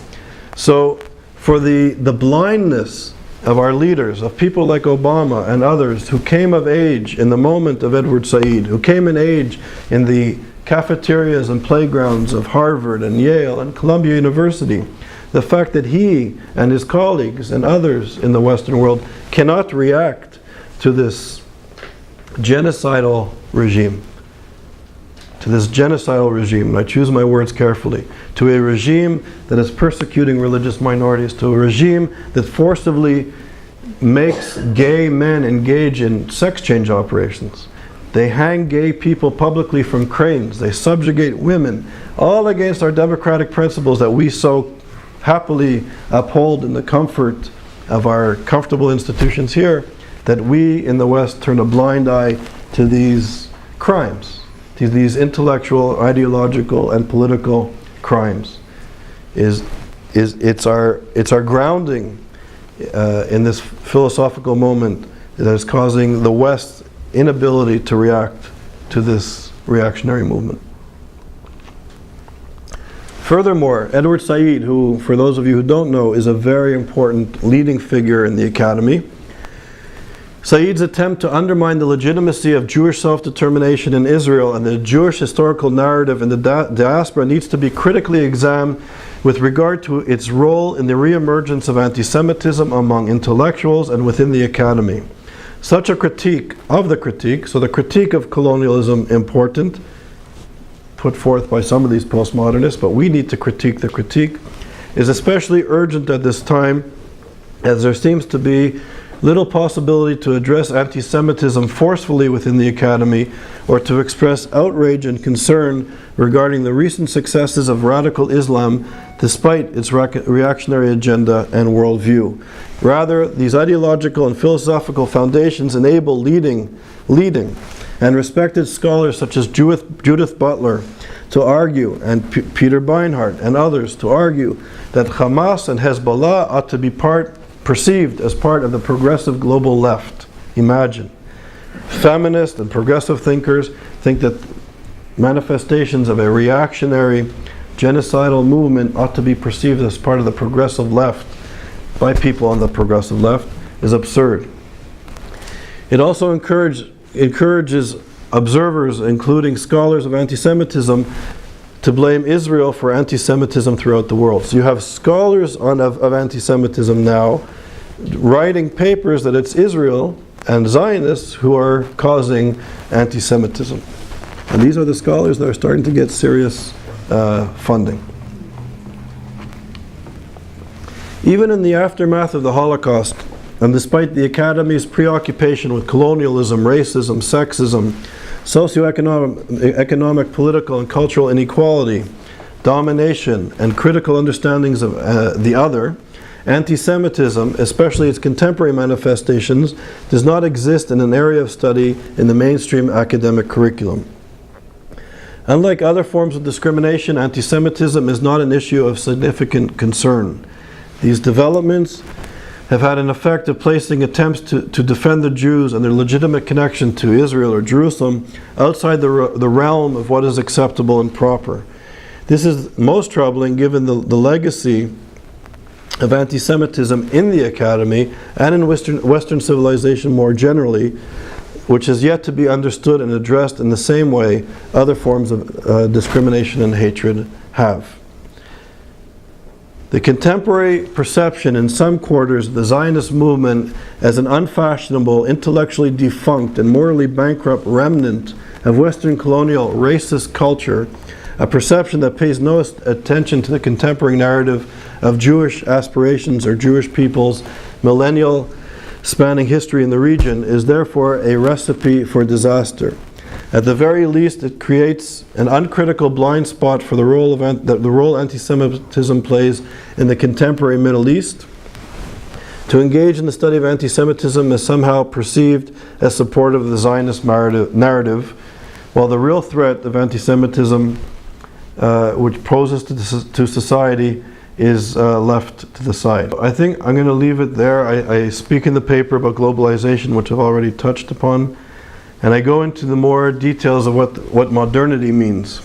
So, for the blindness of our leaders, of people like Obama and others who came of age in the moment of Edward Said, who came in age in the cafeterias and playgrounds of Harvard and Yale and Columbia University, the fact that he and his colleagues and others in the Western world cannot react to this genocidal regime, and I choose my words carefully, to a regime that is persecuting religious minorities, to a regime that forcibly makes gay men engage in sex change operations. They hang gay people publicly from cranes. They subjugate women, all against our democratic principles that we so happily uphold in the comfort of our comfortable institutions here, that we in the West turn a blind eye to these crimes, to these intellectual, ideological, and political crimes. It's our grounding in this philosophical moment that is causing the West's inability to react to this reactionary movement. Furthermore, Edward Said, who, for those of you who don't know, is a very important leading figure in the academy, Said's attempt to undermine the legitimacy of Jewish self-determination in Israel and the Jewish historical narrative in the diaspora needs to be critically examined with regard to its role in the reemergence of anti-Semitism among intellectuals and within the academy. Such a critique of the critique, so the critique of colonialism, important, put forth by some of these postmodernists, but we need to critique the critique, is especially urgent at this time, as there seems to be little possibility to address anti-Semitism forcefully within the academy or to express outrage and concern regarding the recent successes of radical Islam despite its reactionary agenda and worldview. Rather, these ideological and philosophical foundations enable leading and respected scholars such as Judith Butler to argue, and Peter Beinart and others to argue, that Hamas and Hezbollah ought to be perceived as part of the progressive global left. Imagine. Feminist and progressive thinkers think that manifestations of a reactionary, genocidal movement ought to be perceived as part of the progressive left by people on the progressive left is absurd. It also encourages observers, including scholars of anti-Semitism, to blame Israel for anti-Semitism throughout the world. So you have scholars of anti-Semitism now writing papers that it's Israel and Zionists who are causing anti-Semitism. And these are the scholars that are starting to get serious funding. Even in the aftermath of the Holocaust, and despite the Academy's preoccupation with colonialism, racism, sexism, socioeconomic, political, and cultural inequality, domination, and critical understandings of the other, anti-Semitism, especially its contemporary manifestations, does not exist in an area of study in the mainstream academic curriculum. Unlike other forms of discrimination, anti-Semitism is not an issue of significant concern. These developments have had an effect of placing attempts to defend the Jews and their legitimate connection to Israel or Jerusalem outside the realm of what is acceptable and proper. This is most troubling given the legacy of anti-Semitism in the academy and in Western civilization more generally, which is yet to be understood and addressed in the same way other forms of discrimination and hatred have. The contemporary perception in some quarters of the Zionist movement as an unfashionable, intellectually defunct, and morally bankrupt remnant of Western colonial racist culture, a perception that pays no attention to the contemporary narrative of Jewish aspirations or Jewish people's millennial spanning history in the region, is therefore a recipe for disaster. At the very least, it creates an uncritical blind spot for the role anti-Semitism plays in the contemporary Middle East. To engage in the study of anti-Semitism is somehow perceived as supportive of the Zionist narrative, while the real threat of anti-Semitism, which poses to society, is left to the side. I think I'm going to leave it there. I speak in the paper about globalization, which I've already touched upon. And I go into the more details of what modernity means,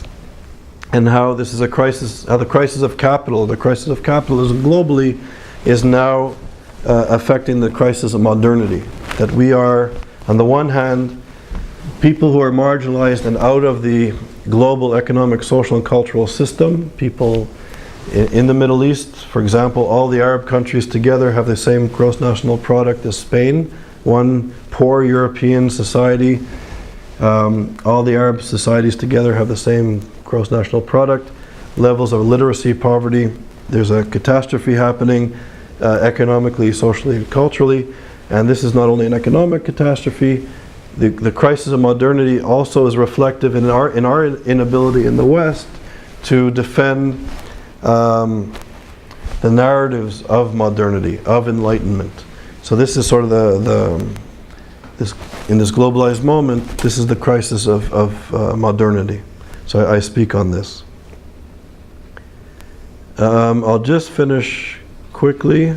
and how this is a crisis, how the crisis of capital, the crisis of capitalism globally is now affecting the crisis of modernity. That we are, on the one hand, people who are marginalized and out of the global economic, social, and cultural system. People in the Middle East, for example, all the Arab countries together have the same gross national product as Spain, one poor European society. All the Arab societies together have the same gross national product, levels of literacy, poverty. There's a catastrophe happening economically, socially, and culturally. And this is not only an economic catastrophe. The crisis of modernity also is reflective in our inability in the West to defend the narratives of modernity, of enlightenment. So this is sort of in this globalized moment, this is the crisis of modernity. So I speak on this. I'll just finish quickly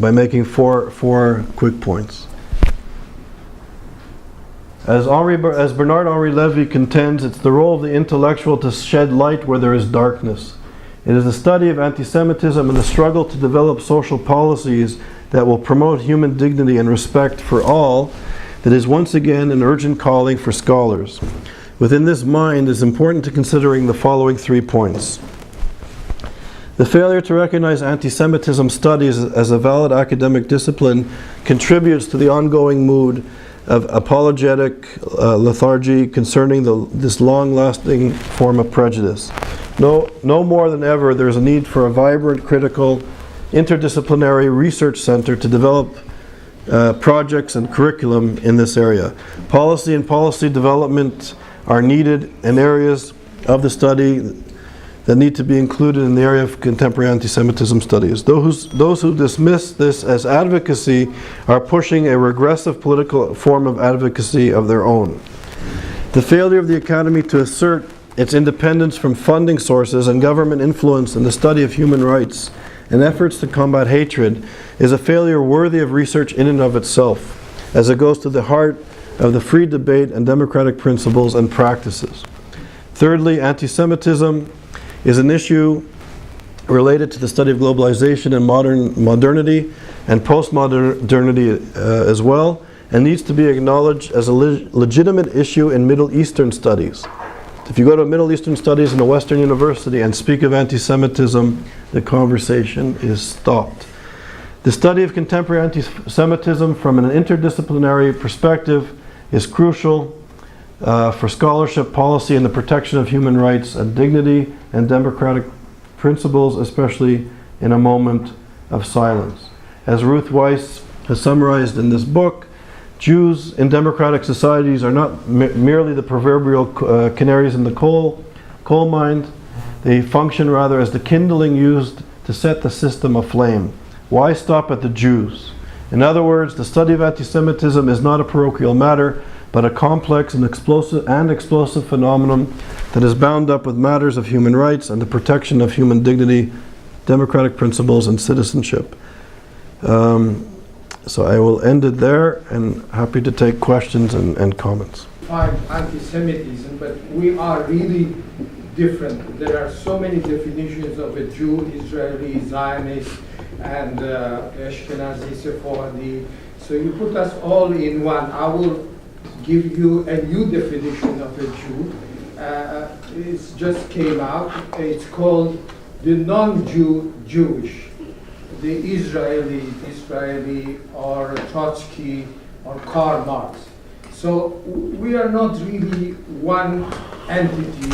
by making four quick points. As Bernard-Henri Lévy contends, it's the role of the intellectual to shed light where there is darkness. It is the study of anti-Semitism and the struggle to develop social policies that will promote human dignity and respect for all that is once again an urgent calling for scholars. Within this mind, it is important to considering the following 3 points. The failure to recognize anti-Semitism studies as a valid academic discipline contributes to the ongoing mood of apologetic lethargy concerning this long-lasting form of prejudice. No more than ever, there's a need for a vibrant, critical, interdisciplinary research center to develop projects and curriculum in this area. Policy and policy development are needed in areas of the study that need to be included in the area of contemporary anti-Semitism studies. Those who dismiss this as advocacy are pushing a regressive political form of advocacy of their own. The failure of the Academy to assert its independence from funding sources and government influence in the study of human rights and efforts to combat hatred is a failure worthy of research in and of itself, as it goes to the heart of the free debate and democratic principles and practices. Thirdly, anti-Semitism is an issue related to the study of globalization and modernity and postmodernity as well, and needs to be acknowledged as a legitimate issue in Middle Eastern studies. If you go to Middle Eastern studies in a Western university and speak of anti-Semitism, the conversation is stopped. The study of contemporary anti-Semitism from an interdisciplinary perspective is crucial for scholarship, policy, and the protection of human rights and dignity and democratic principles, especially in a moment of silence. As Ruth Weiss has summarized in this book, Jews in democratic societies are not merely the proverbial canaries in the coal mine. They function rather as the kindling used to set the system aflame. Why stop at the Jews? In other words, the study of anti-Semitism is not a parochial matter, but a complex and explosive phenomenon that is bound up with matters of human rights and the protection of human dignity, democratic principles, and citizenship. So I will end it there, and happy to take questions and comments. Anti-Semitism, but we are really different. There are so many definitions of a Jew, Israeli, Zionist, and Ashkenazi, Sephardi. So you put us all in one. I will give you a new definition of a Jew. It just came out. It's called the non-Jew Jewish. The Israeli, or Trotsky, or Karl Marx. So we are not really one entity.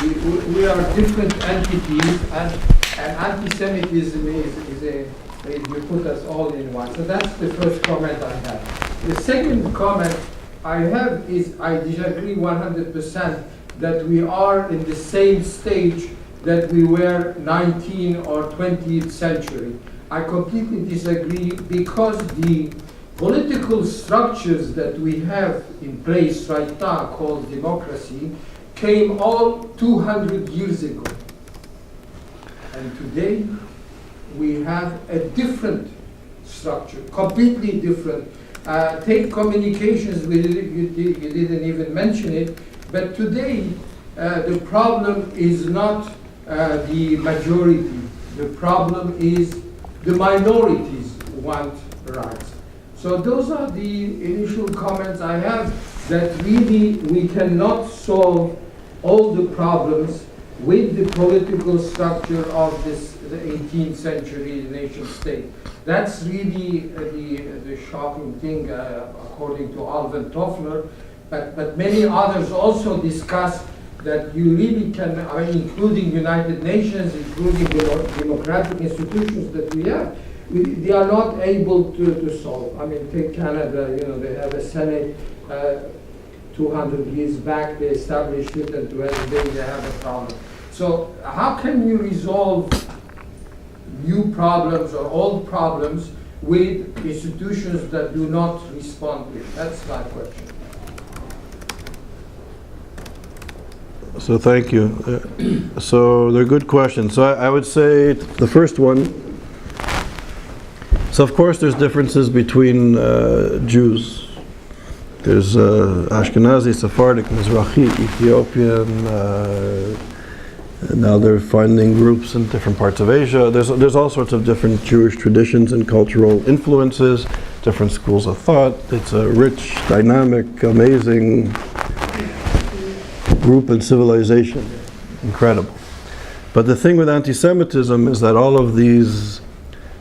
We are different entities, and anti-Semitism you put us all in one. So that's the first comment I have. The second comment I have is I disagree 100% that we are in the same stage that we were 19th or 20th century. I completely disagree because the political structures that we have in place right now called democracy came all 200 years ago. And today we have a different structure, completely different. Take communications, you didn't even mention it, but today the problem is not the majority. The problem is the minorities want rights. So those are the initial comments I have, that really we cannot solve all the problems with the political structure of the 18th century nation state. That's really the shocking thing, according to Alvin Toffler, but many others also discuss that you really can, including United Nations, including the democratic institutions that we have, they are not able to solve. Take Canada, they have a Senate, 200 years back they established it, and to today they have a problem. So how can you resolve new problems or old problems with institutions that do not respond to it? That's my question. So thank you. So they're good questions. So I would say the first one, so of course there's differences between Jews. There's Ashkenazi, Sephardic, Mizrahi, Ethiopian, now they're finding groups in different parts of Asia. There's all sorts of different Jewish traditions and cultural influences, different schools of thought. It's a rich, dynamic, amazing group and civilization. Incredible. But the thing with anti-Semitism is that all of these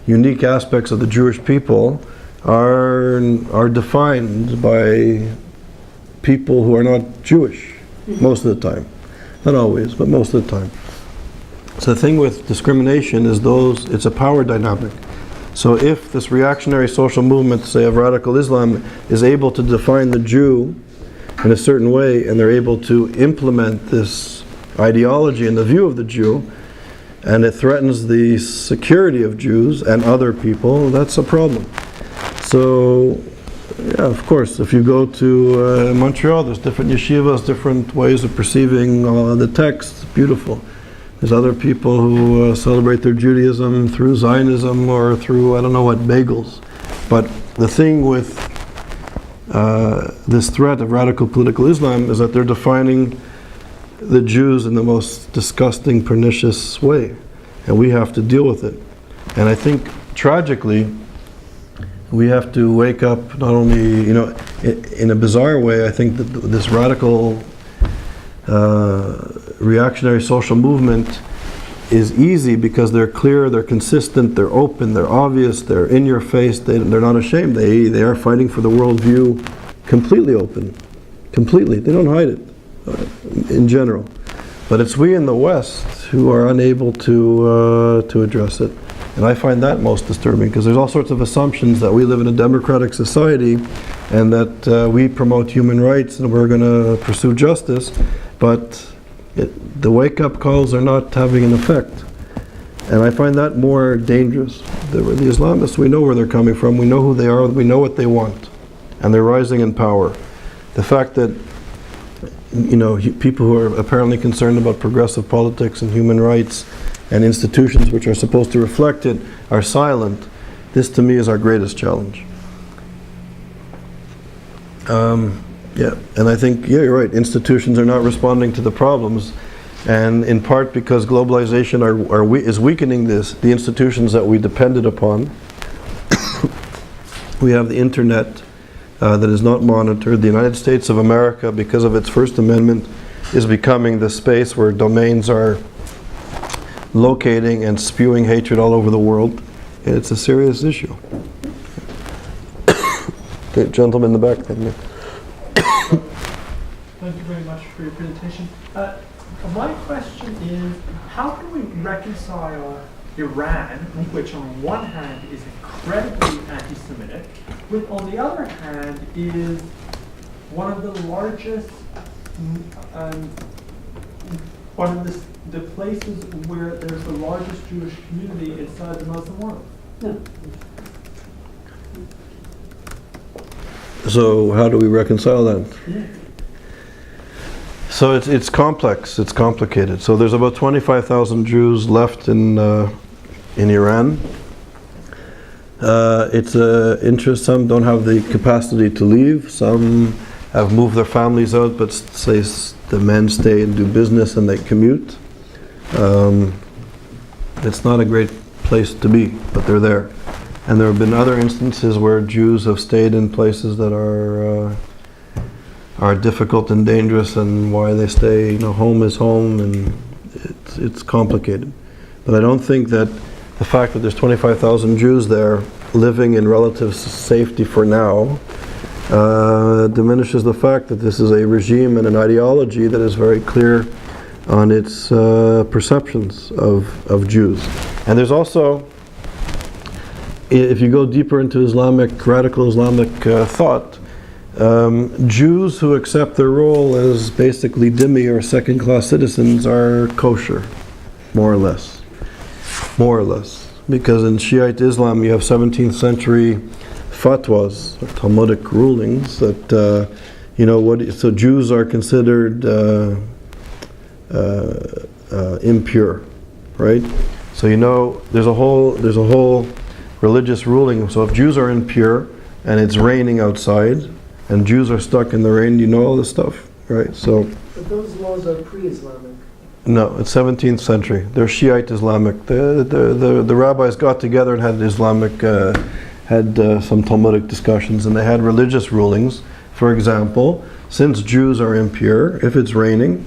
unique aspects of the Jewish people are defined by people who are not Jewish most of the time. Not always, but most of the time. So the thing with discrimination is it's a power dynamic. So if this reactionary social movement, say of radical Islam, is able to define the Jew in a certain way, and they're able to implement this ideology and the view of the Jew, and it threatens the security of Jews and other people, that's a problem. So, yeah, of course, if you go to Montreal, there's different yeshivas, different ways of perceiving the text. It's beautiful. There's other people who celebrate their Judaism through Zionism or through, I don't know what, bagels. But the thing with this threat of radical political Islam is that they're defining the Jews in the most disgusting, pernicious way. And we have to deal with it. And I think, tragically, we have to wake up not only, in a bizarre way, I think that this radical reactionary social movement is easy because they're clear, they're consistent, they're open, they're obvious, they're in your face, they're not ashamed. They are fighting for the worldview completely open, completely. They don't hide it in general. But it's we in the West who are unable to address it. And I find that most disturbing because there's all sorts of assumptions that we live in a democratic society and that we promote human rights and we're going to pursue justice, but the wake-up calls are not having an effect. And I find that more dangerous. The Islamists, we know where they're coming from, we know who they are, we know what they want, and they're rising in power. The fact that people who are apparently concerned about progressive politics and human rights and institutions which are supposed to reflect it are silent, this to me is our greatest challenge. And I think, you're right, institutions are not responding to the problems, and in part because globalization is weakening the institutions that we depended upon. We have the internet that is not monitored. The United States of America, because of its First Amendment, is becoming the space where domains are locating and spewing hatred all over the world. And it's a serious issue. Okay, gentleman in the back. Thank you very much for your presentation. My question is, how can we reconcile Iran, which on one hand is incredibly anti-Semitic, with on the other hand is one of the largest, one of the places where there's the largest Jewish community inside the Muslim world? No. So how do we reconcile that? Yeah. So it's complex, it's complicated. So there's about 25,000 Jews left in Iran. It's an interest. Some don't have the capacity to leave. Some have moved their families out, but say the men stay and do business and they commute. It's not a great place to be, but they're there. And there have been other instances where Jews have stayed in places that are difficult and dangerous, and why they stay. Home is home, and it's complicated. But I don't think that the fact that there's 25,000 Jews there living in relative safety for now diminishes the fact that this is a regime and an ideology that is very clear on its perceptions of Jews. And there's also, if you go deeper into radical Islamic thought, Jews who accept their role as basically dhimmi or second-class citizens are kosher, more or less. More or less. Because in Shiite Islam you have 17th century fatwas, or Talmudic rulings, that, so Jews are considered impure, right? So there's a whole religious ruling. So if Jews are impure and it's raining outside and Jews are stuck in the rain, you know all this stuff, right? But those laws are pre-Islamic. No, it's 17th century. They're Shiite Islamic. The rabbis got together and had some Talmudic discussions, and they had religious rulings. For example, since Jews are impure, if it's raining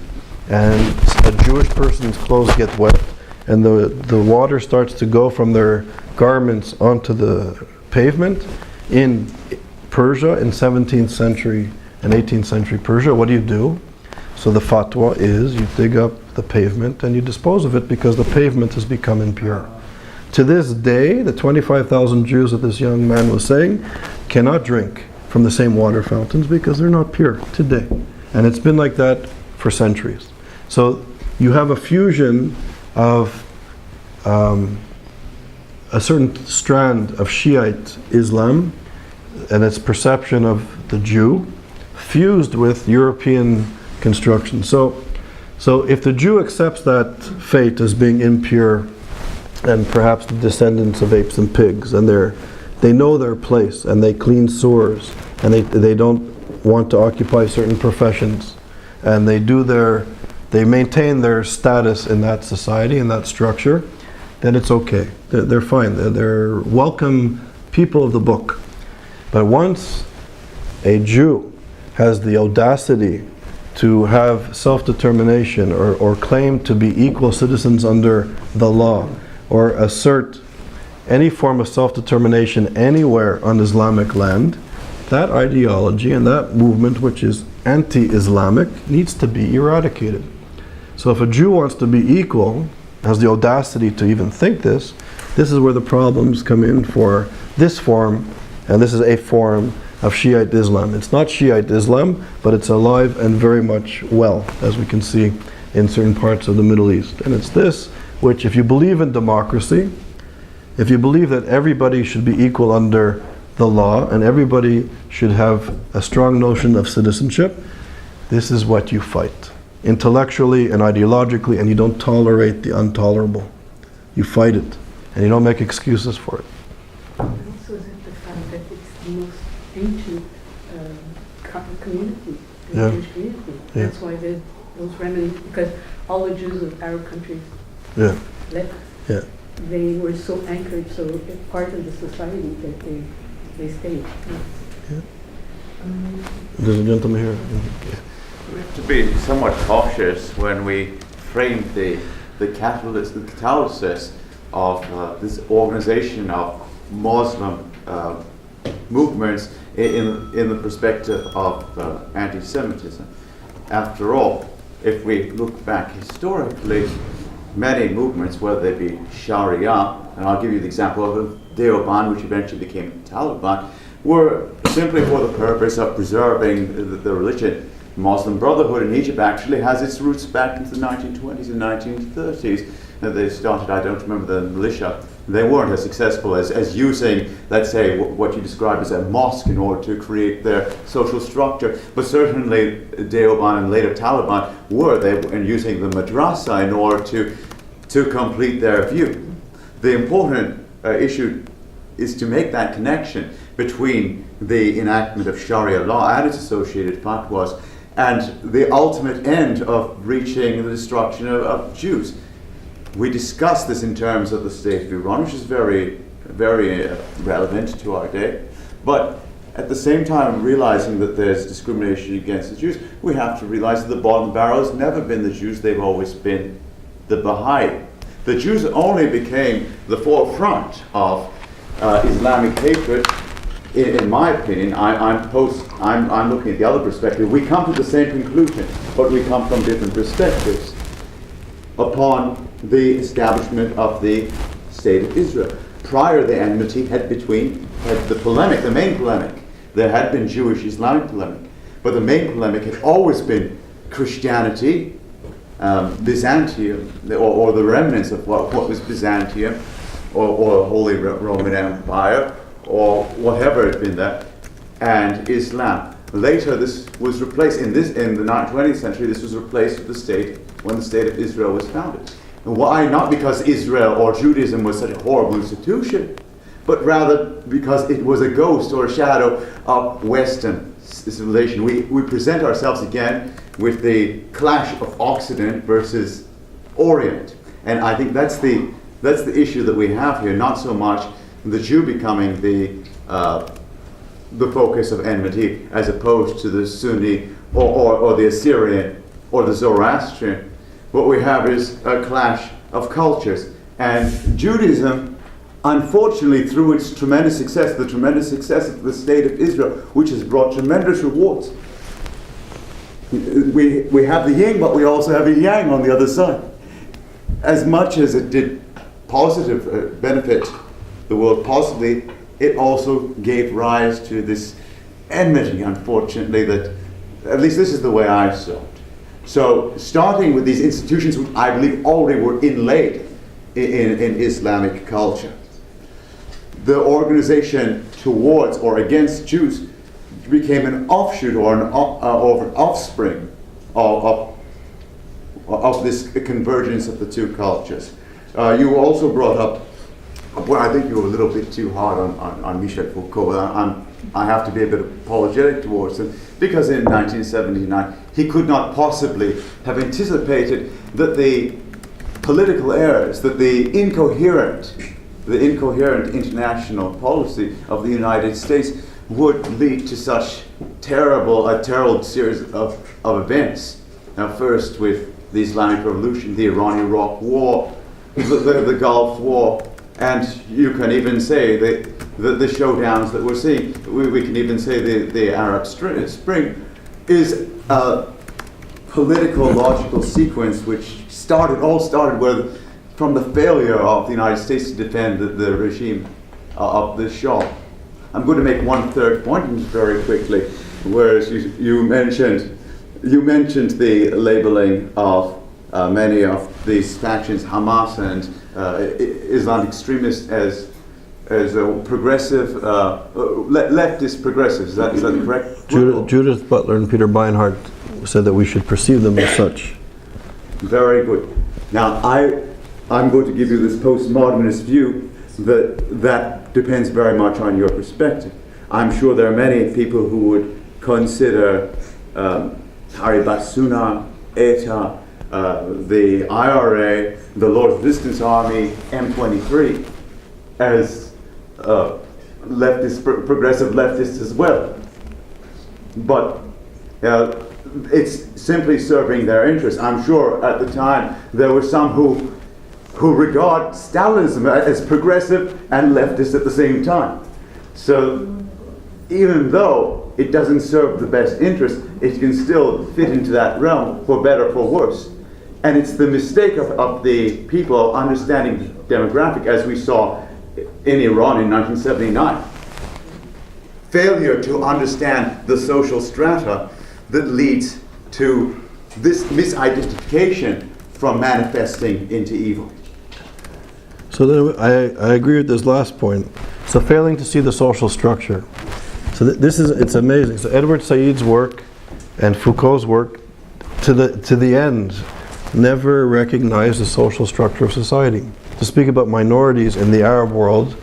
and a Jewish person's clothes get wet and the water starts to go from their garments onto the pavement in Persia, in 17th century and 18th century Persia, what do? So the fatwa is you dig up the pavement and you dispose of it because the pavement has become impure. To this day, the 25,000 Jews that this young man was saying cannot drink from the same water fountains because they're not pure today. And it's been like that for centuries. So you have a fusion of a certain strand of Shiite Islam and its perception of the Jew fused with European construction. So if the Jew accepts that fate as being impure and perhaps the descendants of apes and pigs, and they know their place and they clean sewers and they don't want to occupy certain professions, and they maintain their status in that society, in that structure, then it's okay. They're fine. They're welcome people of the book. But once a Jew has the audacity to have self-determination or claim to be equal citizens under the law, or assert any form of self-determination anywhere on Islamic land, that ideology and that movement, which is anti-Islamic, needs to be eradicated. So if a Jew wants to be equal, has the audacity to even think this is where the problems come in for this form, and this is a form of Shiite Islam. It's not Shiite Islam, but it's alive and very much well, as we can see in certain parts of the Middle East. And it's this which, if you believe in democracy, if you believe that everybody should be equal under the law and everybody should have a strong notion of citizenship, this is what you fight. Intellectually and ideologically, and you don't tolerate the intolerable. You fight it, and you don't make excuses for it. Also, is it the fact that it's the most ancient community, the Jewish community. Yeah. That's why there's those remnants, because all the Jews of Arab countries left. Yeah. They were so anchored, so part of the society that they stayed. There's a gentleman here. We have to be somewhat cautious when we frame the catalysis of this organization of Muslim movements in the perspective of anti-Semitism. After all, if we look back historically, many movements, whether they be Sharia, and I'll give you the example of Deoband, which eventually became Taliban, were simply for the purpose of preserving the religion. Muslim Brotherhood in Egypt actually has its roots back into the 1920s and 1930s. They started, I don't remember the militia, they weren't as successful as using, let's say, what you describe as a mosque in order to create their social structure. But certainly Deoband and later Taliban were using the madrasa in order to complete their view. The important issue is to make that connection between the enactment of Sharia law and its associated fatwas and the ultimate end of reaching the destruction of Jews. We discuss this in terms of the state of Iran, which is very, very relevant to our day. But at the same time, realizing that there's discrimination against the Jews, we have to realize that the bottom barrel has never been the Jews, they've always been the Baha'i. The Jews only became the forefront of Islamic hatred, in my opinion. I'm looking at the other perspective. We come to the same conclusion, but we come from different perspectives upon the establishment of the State of Israel. Prior, the enmity had the main polemic. There had been Jewish-Islamic polemic, but the main polemic had always been Christianity, Byzantium, or the remnants of what was Byzantium, or Holy Roman Empire, or whatever had been there, and Islam. Later, this was replaced in the 20th century. This was replaced with the state when the State of Israel was founded. And why? Not because Israel or Judaism was such a horrible institution, but rather because it was a ghost or a shadow of Western civilization. We present ourselves again with the clash of Occident versus Orient, and I think that's the issue that we have here. Not so much the Jew becoming the focus of enmity, as opposed to the Sunni or the Assyrian or the Zoroastrian. What we have is a clash of cultures, and Judaism, unfortunately, through its tremendous success, the tremendous success of the State of Israel, which has brought tremendous rewards. We have the yin, but we also have a yang on the other side. As much as it did positive benefit the world positively, it also gave rise to this enmity, unfortunately, that, at least this is the way I saw it. So, starting with these institutions, which I believe already were inlaid in Islamic culture, the organization towards or against Jews became an offshoot or an offspring of this convergence of the two cultures. You also brought up, well, I think you were a little bit too hard on Michel Foucault. I have to be a bit apologetic towards him, because in 1979 he could not possibly have anticipated that the political errors, that the incoherent international policy of the United States would lead to such a terrible series of events. Now, first with the Islamic Revolution, the Iran-Iraq War, the Gulf War, and you can even say the showdowns that we're seeing. We can even say the Arab Spring is a political logical sequence which all started from the failure of the United States to defend the regime of the Shah. I'm going to make one third point very quickly, whereas you mentioned the labeling of many of these factions, Hamas and Islamic extremists, as a progressive, leftist progressives. Is that correct? Judith Butler and Peter Beinhardt said that we should perceive them as such. Very good. Now, I'm going to give you this postmodernist view that depends very much on your perspective. I'm sure there are many people who would consider Haribat Sunnah, ETA, the IRA, the Lord's Resistance Army, M23, as progressive leftists as well. But it's simply serving their interests. I'm sure at the time there were some who regard Stalinism as progressive and leftist at the same time. So even though it doesn't serve the best interest, it can still fit into that realm, for better or for worse. And it's the mistake of the people understanding demographic, as we saw in Iran in 1979. Failure to understand the social strata that leads to this misidentification from manifesting into evil. So then I agree with this last point. So failing to see the social structure. So it's amazing. So Edward Said's work and Foucault's work to the end never recognized the social structure of society. To speak about minorities in the Arab world,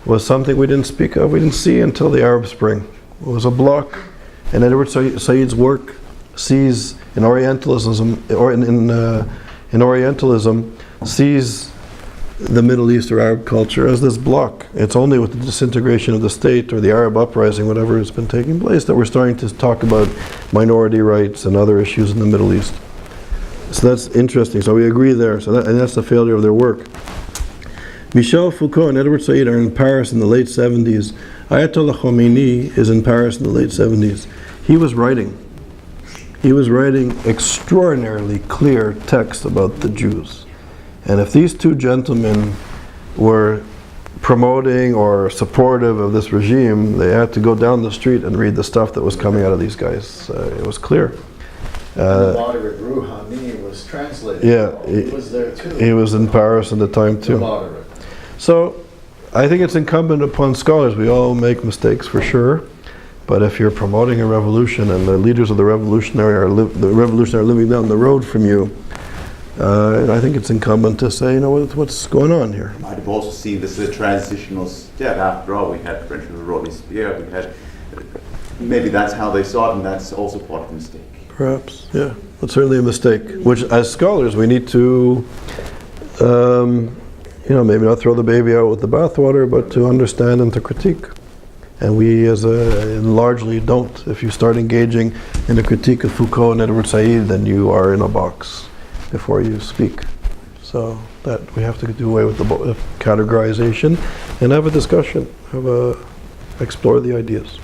was something we didn't speak of, we didn't see until the Arab Spring. It was a block, and Edward Said's work sees in Orientalism, or in Orientalism, sees the Middle East or Arab culture as this block. It's only with the disintegration of the state or the Arab uprising, whatever has been taking place, that we're starting to talk about minority rights and other issues in the Middle East. So that's interesting. So we agree there. And that's the failure of their work. Michel Foucault and Edward Said are in Paris in the late 70s. Ayatollah Khomeini is in Paris in the late 70s. He was writing extraordinarily clear text about the Jews. And if these two gentlemen were promoting or supportive of this regime, they had to go down the street and read the stuff that was coming out of these guys. It was clear. The moderate Rouhani was translated. Yeah, he was there too. He was in Paris at the time too. The moderate. So I think it's incumbent upon scholars. We all make mistakes for sure. But if you're promoting a revolution and the leaders of the revolution are living down the road from you, I think it's incumbent to say, what's going on here? Might have also seen this as a transitional step. After all, we had French with Robespierre. We had maybe that's how they saw it, and that's also part of the mistake. Perhaps, yeah. It's certainly a mistake. Which, as scholars, we need to, maybe not throw the baby out with the bathwater, but to understand and to critique. And we, largely don't. If you start engaging in a critique of Foucault and Edward Said, then you are in a box before you speak. So that we have to do away with the categorization and have a discussion, explore the ideas.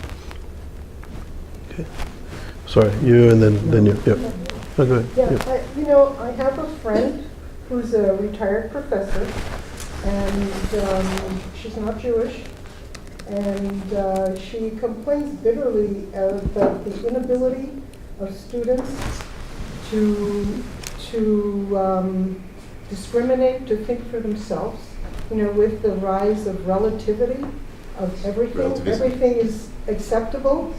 Okay. Sorry, you and then you. Yeah. Oh, go ahead. Yeah. I have a friend who's a retired professor, and she's not Jewish, and she complains bitterly about the inability of students to discriminate, to think for themselves. With the rise of relativity of everything, everything is acceptable.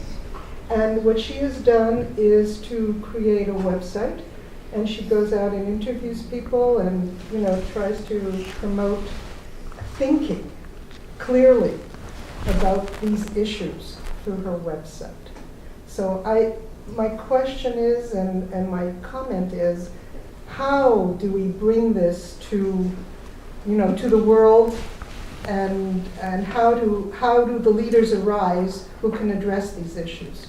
And what she has done is to create a website, and she goes out and interviews people and tries to promote thinking clearly about these issues through her website. So my question is, and my comment is, how do we bring this to the world, and how do the leaders arise who can address these issues?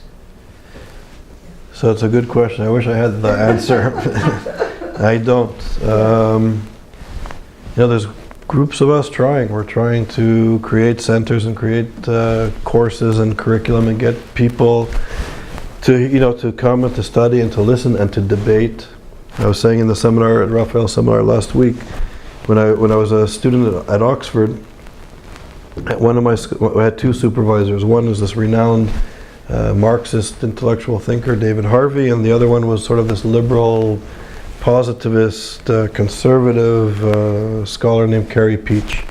So it's a good question. I wish I had the answer. I don't. There's groups of us trying. We're trying to create centers and create courses and curriculum and get people to come and to study and to listen and to debate. I was saying in the seminar, at Raphaël's seminar last week, when I was a student at Oxford, I had two supervisors. One was this renowned Marxist intellectual thinker, David Harvey, and the other one was sort of this liberal, positivist, conservative scholar named Carrie Peach.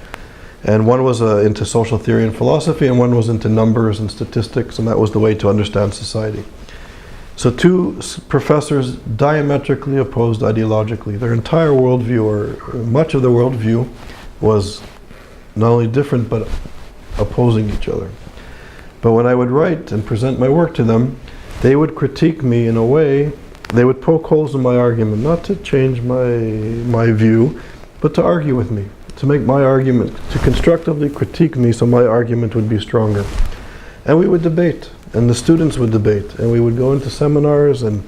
And one was into social theory and philosophy, and one was into numbers and statistics, and that was the way to understand society. So two professors diametrically opposed ideologically. Their entire worldview, or much of their worldview, was not only different, but opposing each other. But when I would write and present my work to them, they would critique me in a way, they would poke holes in my argument, not to change my view, but to argue with me, to make my argument, to constructively critique me so my argument would be stronger. And we would debate, and the students would debate, and we would go into seminars, and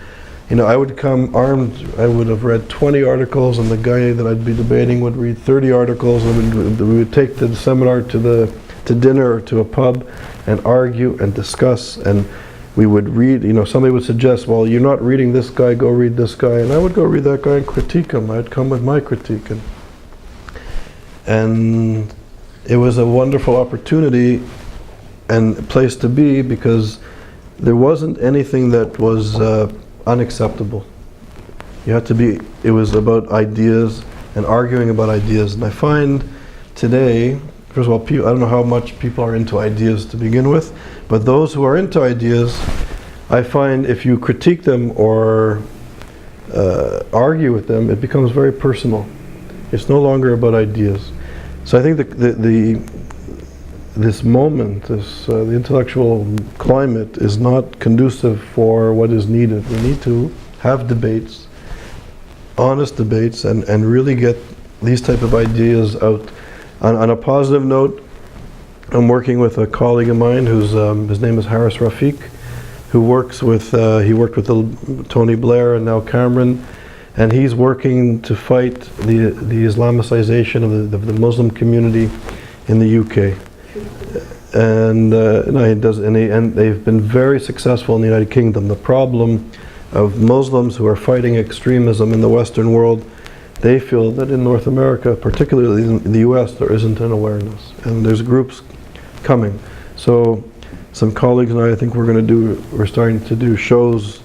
I would come armed. I would have read 20 articles, and the guy that I'd be debating would read 30 articles, and we would take the seminar to dinner or to a pub and argue and discuss, and we would read, somebody would suggest, well, you're not reading this guy, go read this guy, and I would go read that guy and critique him. I'd come with my critique, and it was a wonderful opportunity and place to be, because there wasn't anything that was unacceptable. It was about ideas and arguing about ideas. And I find today, first of all, I don't know how much people are into ideas to begin with, but those who are into ideas, I find if you critique them or argue with them, it becomes very personal. It's no longer about ideas. So I think this moment, the intellectual climate is not conducive for what is needed. We need to have debates, honest debates, and really get these type of ideas out. On a positive note, I'm working with a colleague of mine who's his name is Harris Rafiq, who works with he worked with Tony Blair and now Cameron, and he's working to fight the Islamicization of the Muslim community in the UK. And they've been very successful in the United Kingdom. The problem of Muslims who are fighting extremism in the Western world, they feel that in North America, particularly in the US, there isn't an awareness, and there's groups coming. So some colleagues and I think we're starting to do shows.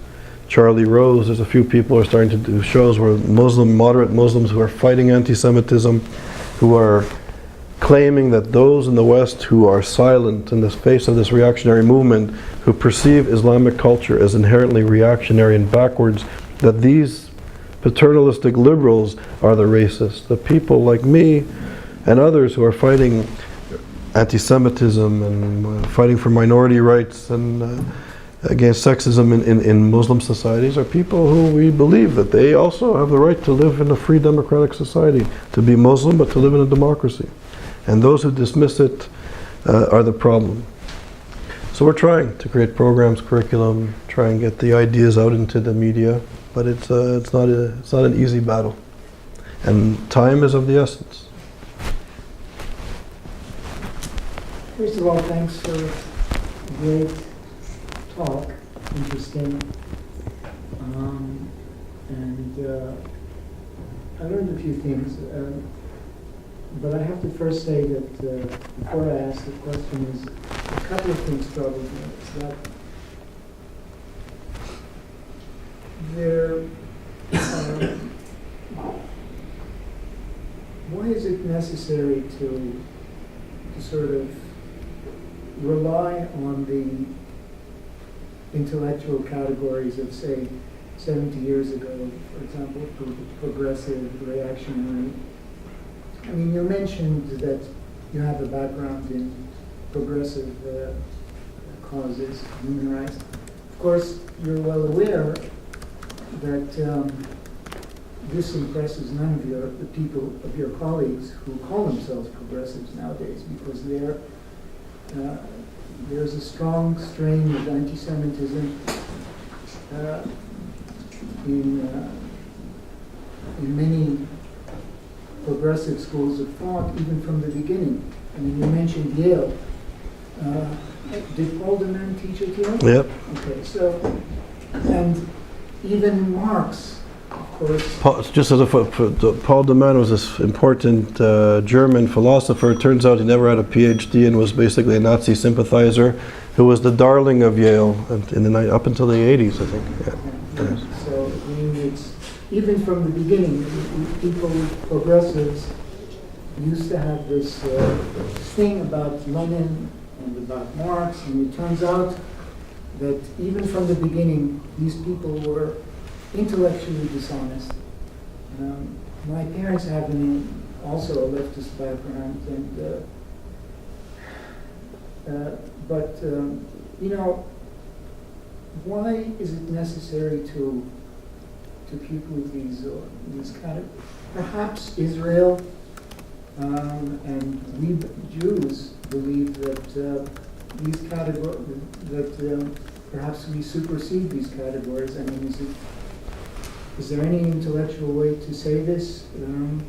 Charlie Rose, there's a few people who are starting to do shows where moderate Muslims who are fighting anti-Semitism, who are claiming that those in the West who are silent in the face of this reactionary movement, who perceive Islamic culture as inherently reactionary and backwards, that these paternalistic liberals are the racists. The people like me and others who are fighting anti-Semitism and fighting for minority rights and against sexism in Muslim societies are people who we believe that they also have the right to live in a free democratic society, to be Muslim but to live in a democracy. And those who dismiss it are the problem. So we're trying to create programs, curriculum, try and get the ideas out into the media, but it's not an easy battle. And time is of the essence. First of all, thanks for a great talk, interesting. I learned a few things. But I have to first say that before I ask the question, is a couple of things trouble me. It's that why is it necessary to sort of rely on the intellectual categories of, say, 70 years ago, for example, progressive, reactionary? I mean, you mentioned that you have a background in progressive causes, human rights. Of course, you're well aware that this impresses none of the people of your colleagues who call themselves progressives nowadays, because there's a strong strain of anti-Semitism in many progressive schools of thought, even from the beginning. I mean, you mentioned Yale. Did Paul de Man teach at Yale? Yep. Okay, so, and even Marx, of course. Paul de Man was this important German philosopher. It turns out he never had a PhD and was basically a Nazi sympathizer, who was the darling of Yale up until the 80s, I think. Yeah. Yes. So, I mean, it's even from the beginning, people, progressives, used to have this thing about Lenin and about Marx, and it turns out that even from the beginning, these people were intellectually dishonest. My parents have also a leftist background, but you know, why is it necessary to keep with these kind of, perhaps Israel and we Jews believe that these categories, that perhaps we supersede these categories. I mean, is there any intellectual way to say this in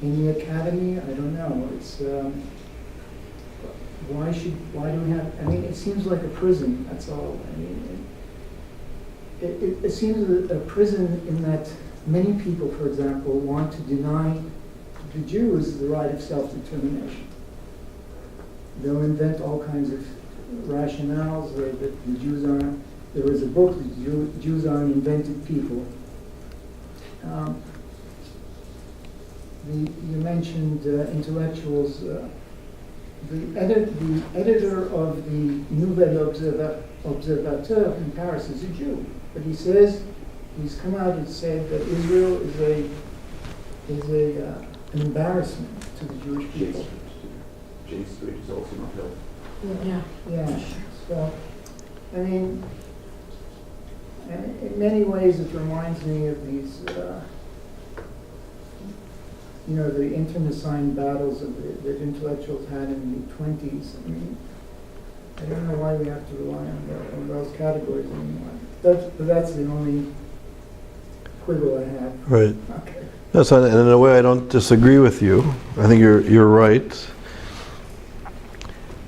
the academy? I don't know. It's why do we have? I mean, it seems like a prison. That's all. I mean, it seems a prison in that many people, for example, want to deny the Jews the right of self-determination. They'll invent all kinds of rationales that the Jews are. There was a book, The Jews Are an Invented People. You mentioned intellectuals. The editor of the Nouvel Observateur in Paris is a Jew, but he says he's come out and said that Israel is an embarrassment to the Jewish people. J Street is also not helpful. Yeah. Yeah, so, I mean, in many ways it reminds me of these, the internecine battles that intellectuals had in the 20s. I mean, I don't know why we have to rely on those categories anymore. That's the only quibble I have. Right. Okay. Yes, and in a way I don't disagree with you. I think you're right.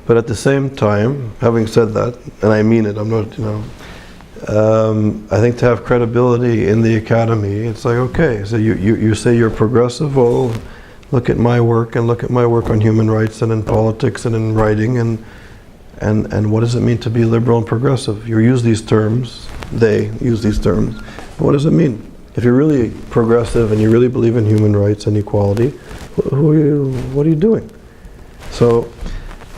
But at the same time, having said that, and I mean it, I'm not, I think to have credibility in the academy, it's like, okay, so you say you're progressive, well, look at my work and look at my work on human rights and in politics and in writing and what does it mean to be liberal and progressive? You use these terms, they use these terms, but what does it mean? If you're really progressive and you really believe in human rights and equality, what are you doing? So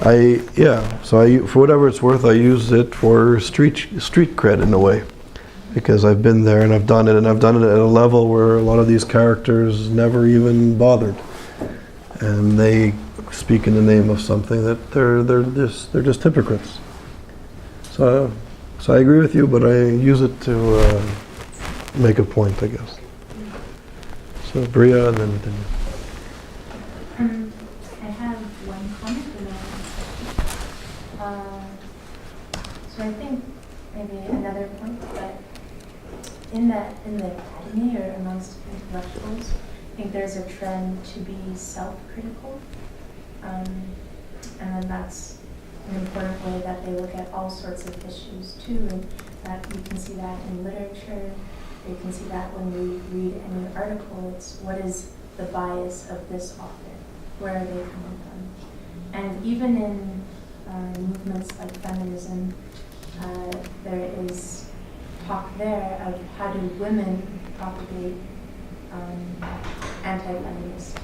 for whatever it's worth, I use it for street cred in a way, because I've been there and I've done it at a level where a lot of these characters never even bothered, and they speak in the name of something that they're just hypocrites. So I agree with you, but I use it to make a point, I guess. So Bria, and then I have one comment and so I think maybe another point, but in the academy or amongst intellectuals, I think there's a trend to be self-critical, and then that's an important way that they look at all sorts of issues too, and that you can see that in literature. You can see that when we read any article, it's what is the bias of this author? Where are they coming from? And even in movements like feminism, there is talk there of how do women propagate anti-feminist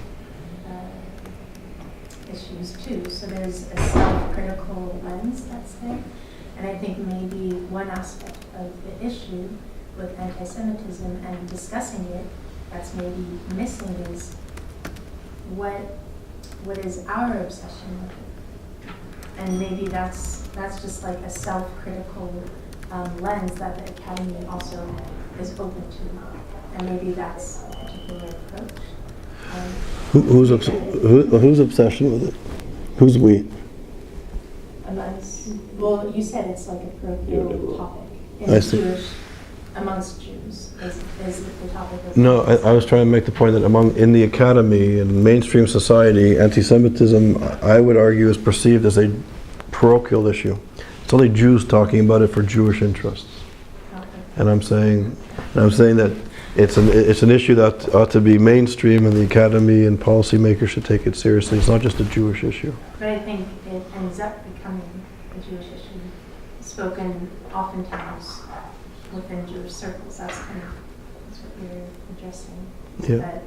issues too. So there's a self-critical lens that's there. And I think maybe one aspect of the issue with anti-Semitism and discussing it that's maybe missing is what is our obsession with it, and maybe that's just like a self-critical lens that the academy also is open to, and maybe that's a particular approach. whose obsession with it? Who's we? Well, you said it's like a parochial topic I see. Amongst Jews is the topic of... No, I was trying to make the point that in the academy and mainstream society, anti-Semitism, I would argue, is perceived as a parochial issue. It's only Jews talking about it for Jewish interests. Okay. And I'm saying that it's an issue that ought to be mainstream, and the academy and policymakers should take it seriously. It's not just a Jewish issue. But I think it ends up becoming a Jewish issue, spoken oftentimes within Jewish circles. That's what you're addressing. Yeah.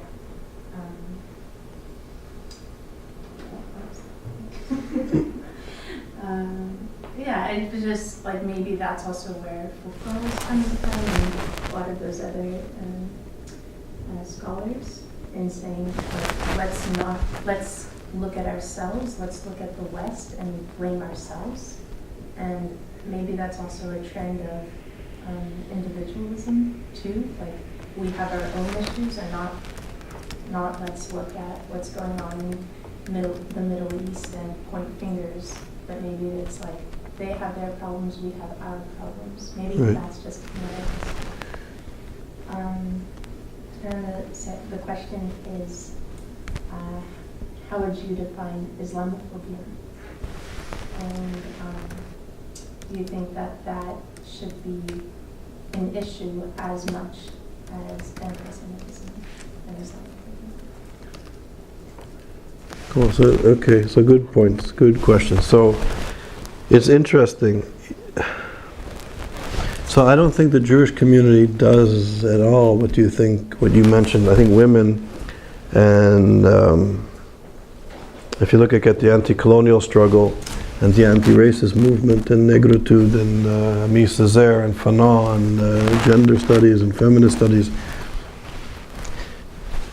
Yeah, it was just like maybe that's also where Foucault is coming from, and a lot of those other scholars, in saying let's look at ourselves, let's look at the West and blame ourselves, and maybe that's also a trend of individualism too. Like we have our own issues, and not let's look at what's going on in the Middle East and point fingers, but maybe it's like they have their problems, we have our problems. Maybe right. That's just and the question is, how would you define Islamophobia? And do you think that should be an issue as much as anti-Semitism and Islamophobia? Cool. So good points, good question. So it's interesting. So I don't think the Jewish community does at all what you think, what you mentioned. I think women, and if you look at the anti-colonial struggle and the anti-racist movement and negritude and Mies Césaire and Fanon and gender studies and feminist studies,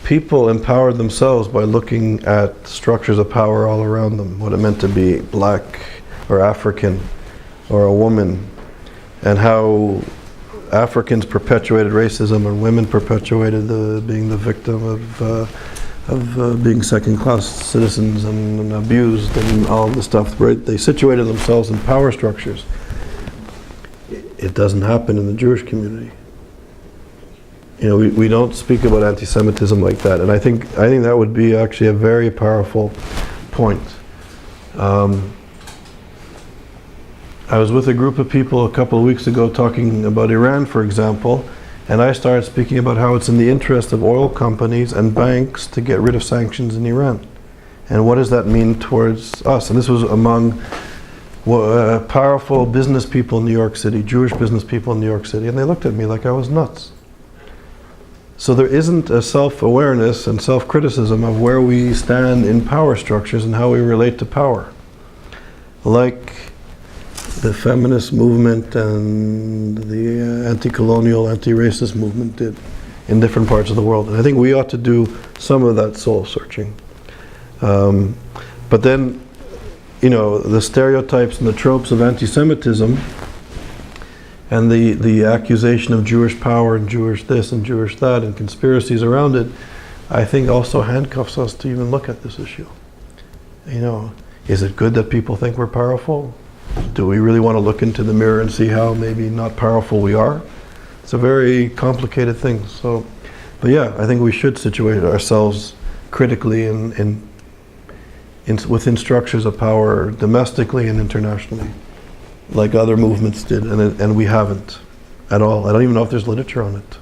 people empowered themselves by looking at structures of power all around them, what it meant to be black or African or a woman, and how Africans perpetuated racism and women perpetuated being the victim of being second-class citizens and abused and all the stuff, right? They situated themselves in power structures. It doesn't happen in the Jewish community. You know, we don't speak about anti-Semitism like that, and I think that would be actually a very powerful point. I was with a group of people a couple of weeks ago talking about Iran, for example, and I started speaking about how it's in the interest of oil companies and banks to get rid of sanctions in Iran. And what does that mean towards us? And this was among powerful business people in New York City, Jewish business people in New York City, and they looked at me like I was nuts. So there isn't a self-awareness and self-criticism of where we stand in power structures and how we relate to power. Like the feminist movement and the anti-colonial, anti-racist movement did in different parts of the world. And I think we ought to do some of that soul searching. But then, you know, the stereotypes and the tropes of anti-Semitism and the accusation of Jewish power and Jewish this and Jewish that and conspiracies around it, I think also handcuffs us to even look at this issue. You know, is it good that people think we're powerful? Do we really want to look into the mirror and see how maybe not powerful we are? It's a very complicated thing. So, but yeah, I think we should situate ourselves critically within structures of power domestically and internationally, like other movements did, and we haven't at all. I don't even know if there's literature on it.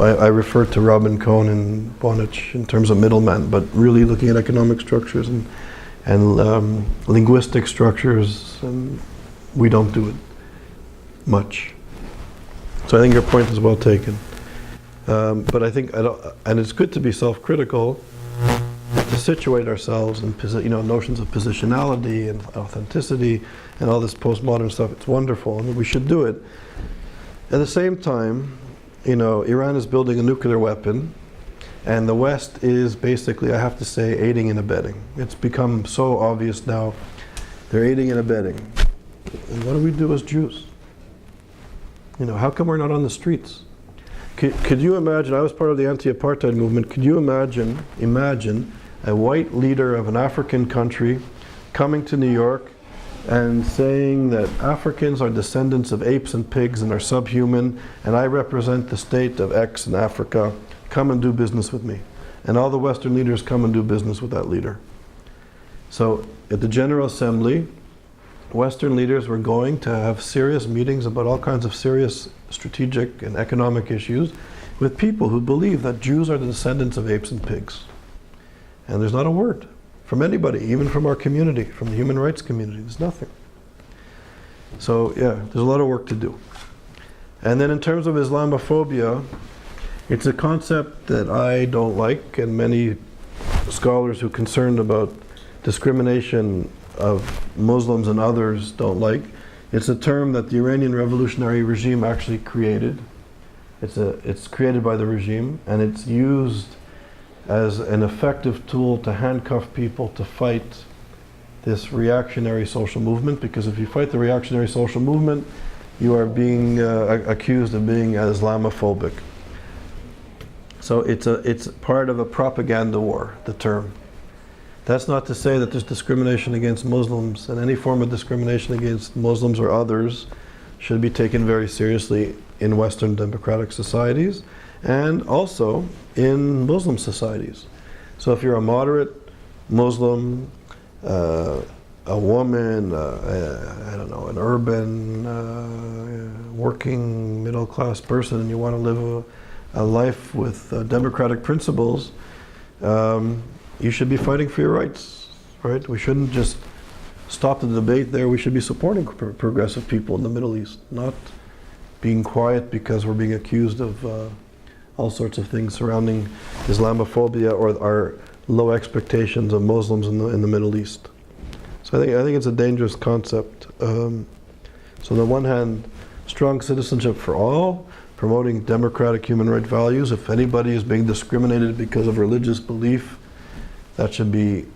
I refer to Robin Cohn and Bonich in terms of middlemen, but really looking at economic structures and linguistic structures, and we don't do it much. So I think your point is well taken. But I think, and it's good to be self-critical, to situate ourselves in notions of positionality and authenticity and all this postmodern stuff. It's wonderful, and we should do it. At the same time, you know, Iran is building a nuclear weapon, and the West is basically, I have to say, aiding and abetting. It's become so obvious now. They're aiding and abetting. And what do we do as Jews? You know, how come we're not on the streets? Could you imagine, I was part of the anti-apartheid movement, could you imagine a white leader of an African country coming to New York and saying that Africans are descendants of apes and pigs and are subhuman, and I represent the state of X in Africa, come and do business with me. And all the Western leaders come and do business with that leader. So at the General Assembly, Western leaders were going to have serious meetings about all kinds of serious strategic and economic issues with people who believe that Jews are the descendants of apes and pigs. And there's not a word from anybody, even from our community, from the human rights community. There's nothing. So yeah, there's a lot of work to do. And then in terms of Islamophobia, it's a concept that I don't like, and many scholars who are concerned about discrimination of Muslims and others don't like. It's a term that the Iranian revolutionary regime actually created. It's created by the regime, and it's used as an effective tool to handcuff people to fight this reactionary social movement, because if you fight the reactionary social movement, you are being accused of being Islamophobic. So it's part of a propaganda war, the term. That's not to say that there's discrimination against Muslims, and any form of discrimination against Muslims or others should be taken very seriously in Western democratic societies and also in Muslim societies. So if you're a moderate Muslim, a woman, I don't know, an urban, working middle-class person, and you want to live a life with democratic principles, you should be fighting for your rights, right? We shouldn't just stop the debate there. We should be supporting progressive people in the Middle East, not being quiet because we're being accused of all sorts of things surrounding Islamophobia or our low expectations of Muslims in the Middle East. So I think it's a dangerous concept. So on the one hand, strong citizenship for all, promoting democratic human right values. If anybody is being discriminated because of religious belief, that should be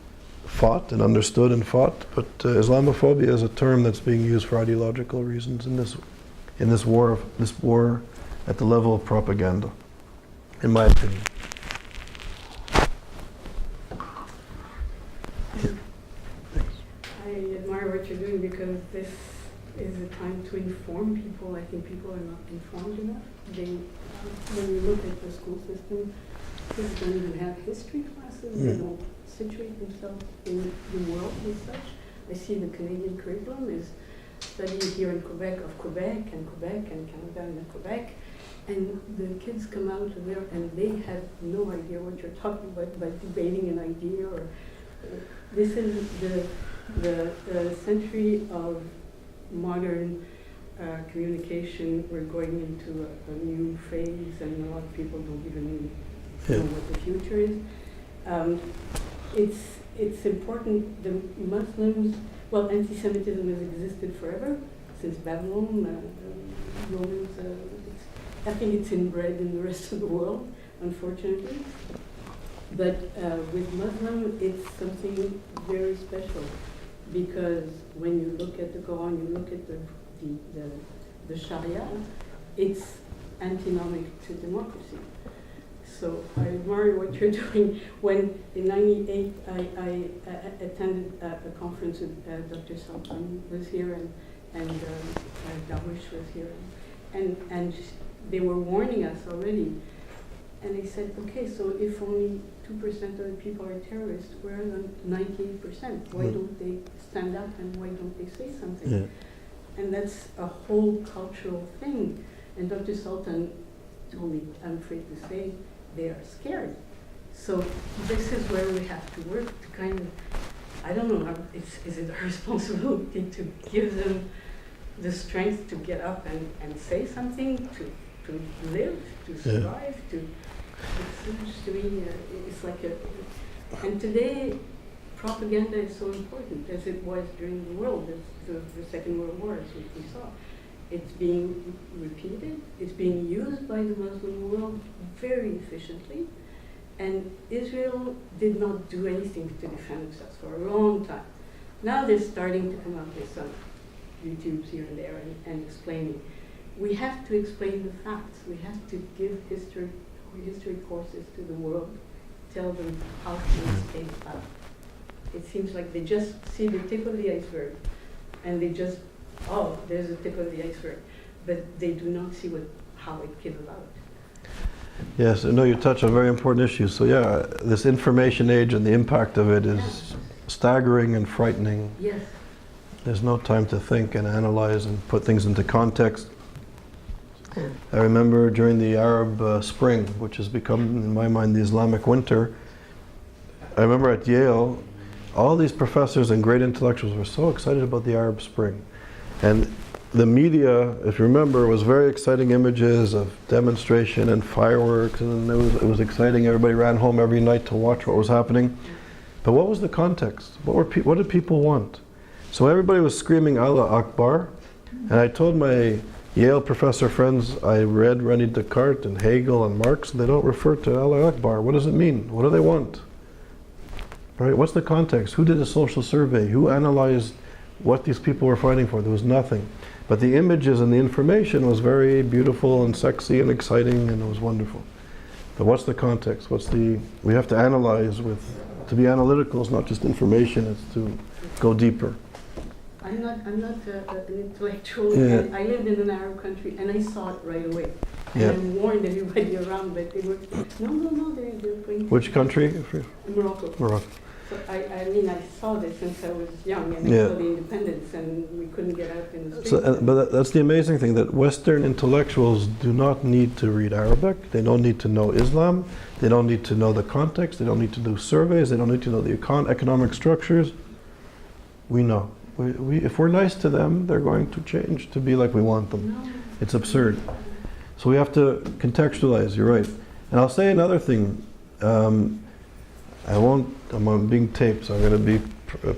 fought and understood and fought. But Islamophobia is a term that's being used for ideological reasons in this war at the level of propaganda, in my opinion. I admire what you're doing because this is a time to inform people. I think people are not informed enough. When you look at the school system, kids don't even have history classes. They don't situate themselves in the world as such. I see the Canadian curriculum is studying here in Quebec of Quebec and Canada and Quebec. And the kids come out of there and they have no idea what you're talking about debating an idea. Or this is the century of modern communication. We're going into a new phase, and a lot of people don't even know what the future is. It's important. The Muslims, well, anti-Semitism has existed forever, since Babylon, Romans. I think it's inbred in the rest of the world, unfortunately. But with Muslim, it's something very special, because when you look at the Quran, you look at the Sharia, it's antinomic to democracy. So I admire what you're doing. When in '98 I attended a conference with Dr. Sultan was here and Darwish was here, and they were warning us already. And they said, okay, so if only 2% of the people are terrorists, where are the 98%? Why don't they stand up and why don't they say something? Yeah. And that's a whole cultural thing. And Dr. Sultan told me, I'm afraid to say, they are scared. So this is where we have to work to kind of, I don't know, is it our responsibility to give them the strength to get up and say something, to live, to survive, it seems to me, it's like and today, propaganda is so important, as it was during the world, the Second World War, as we saw. It's being repeated, it's being used by the Muslim world very efficiently, and Israel did not do anything to defend themselves for a long time. Now they're starting to come up with some YouTubes here and there and explaining. We have to explain the facts. We have to give history courses to the world, tell them how things came about. It seems like they just see the tip of the iceberg, and they just, oh, there's the tip of the iceberg, but they do not see how it came about. Yes, I know you touch on very important issues. So yeah, this information age and the impact of it is staggering and frightening. Yes. There's no time to think and analyze and put things into context. I remember during the Arab Spring, which has become, in my mind, the Islamic winter, I remember at Yale, all these professors and great intellectuals were so excited about the Arab Spring. And the media, if you remember, was very exciting images of demonstration and fireworks, and it was exciting. Everybody ran home every night to watch what was happening. But what was the context? What did people want? So everybody was screaming Allah Akbar, and I told my Yale professor friends, I read René Descartes and Hegel and Marx, and they don't refer to Allah Akbar. What does it mean? What do they want? Right? What's the context? Who did a social survey? Who analyzed what these people were fighting for? There was nothing. But the images and the information was very beautiful and sexy and exciting, and it was wonderful. But what's the context? We have to analyze to be analytical is not just information, it's to go deeper. I'm not an intellectual, and I lived in an Arab country, and I saw it right away. And I warned everybody around, but they were, no, they're going. Which country? Morocco. Morocco. So I saw this since I was young, and I saw the independence, and we couldn't get out in the streets. But that's the amazing thing, that Western intellectuals do not need to read Arabic, they don't need to know Islam, they don't need to know the context, they don't need to do surveys, they don't need to know the economic structures. We know. If we're nice to them, they're going to change to be like we want them. No. It's absurd. So we have to contextualize, you're right. And I'll say another thing. I'm being taped, so I'm going to be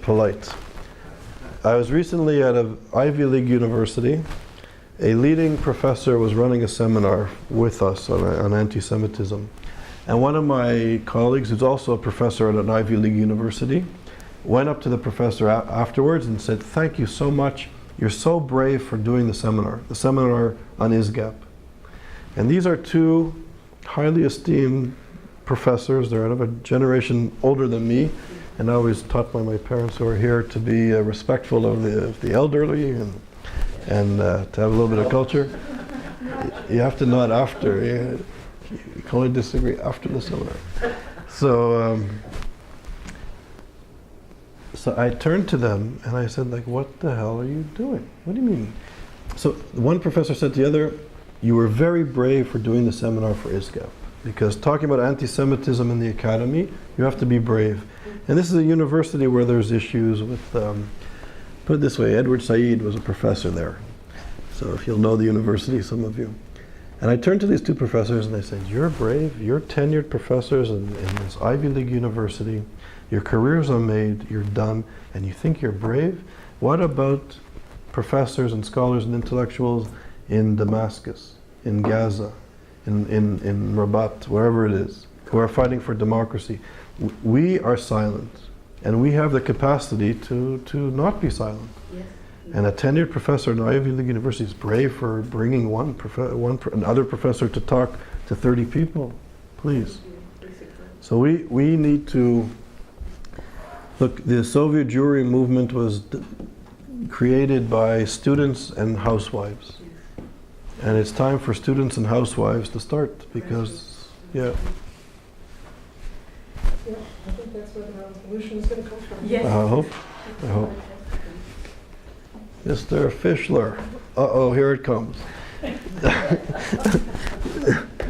polite. I was recently at an Ivy League university, a leading professor was running a seminar with us on anti-Semitism. And one of my colleagues, who's also a professor at an Ivy League university, went up to the professor afterwards and said, "Thank you so much. You're so brave for doing the seminar on ISGAP." And these are two highly esteemed professors. They're out of a generation older than me, and I was taught by my parents who are here to be respectful of the elderly and to have a little bit of culture. You have to nod after. You can only disagree after the seminar. So I turned to them and I said, like, "What the hell are you doing? What do you mean?" So one professor said to the other, "You were very brave for doing the seminar for ISGAP, because talking about anti-Semitism in the academy, you have to be brave." And this is a university where there's issues with, put it this way, Edward Said was a professor there. So if you'll know the university, some of you. And I turned to these two professors and I said, "You're brave, you're tenured professors in this Ivy League university. Your careers are made, you're done, and you think you're brave? What about professors and scholars and intellectuals in Damascus, in Gaza, in Rabat, wherever it is, who are fighting for democracy? We are silent, and we have the capacity to not be silent." Yes. And a tenured professor in Ivy League University is brave for bringing another professor to talk to 30 people. Please. So we need to look. The Soviet Jewry movement was created by students and housewives, and it's time for students and housewives to start, because Yeah, I think that's where the revolution is going to come from. Yes. I hope. Mr. Fischler. Uh-oh, here it comes.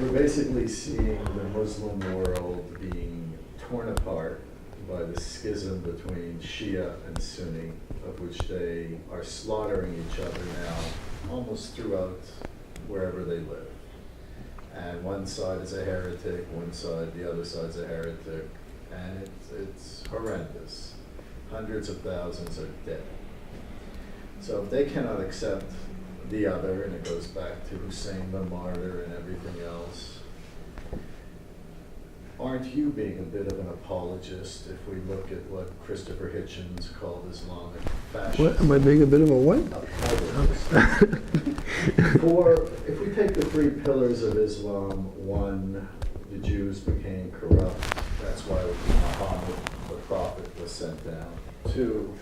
We're basically seeing the Muslim world being torn apart by the schism between Shia and Sunni, of which they are slaughtering each other now almost throughout wherever they live. And one side is a heretic, the other side's a heretic, and it's horrendous. Hundreds of thousands are dead. So if they cannot accept the other, and it goes back to Hussein the martyr and everything else, aren't you being a bit of an apologist if we look at what Christopher Hitchens called Islamic fascism? What, am I being a bit of a what? If we take the three pillars of Islam, one, the Jews became corrupt. That's why Muhammad, the prophet, was sent down. Two,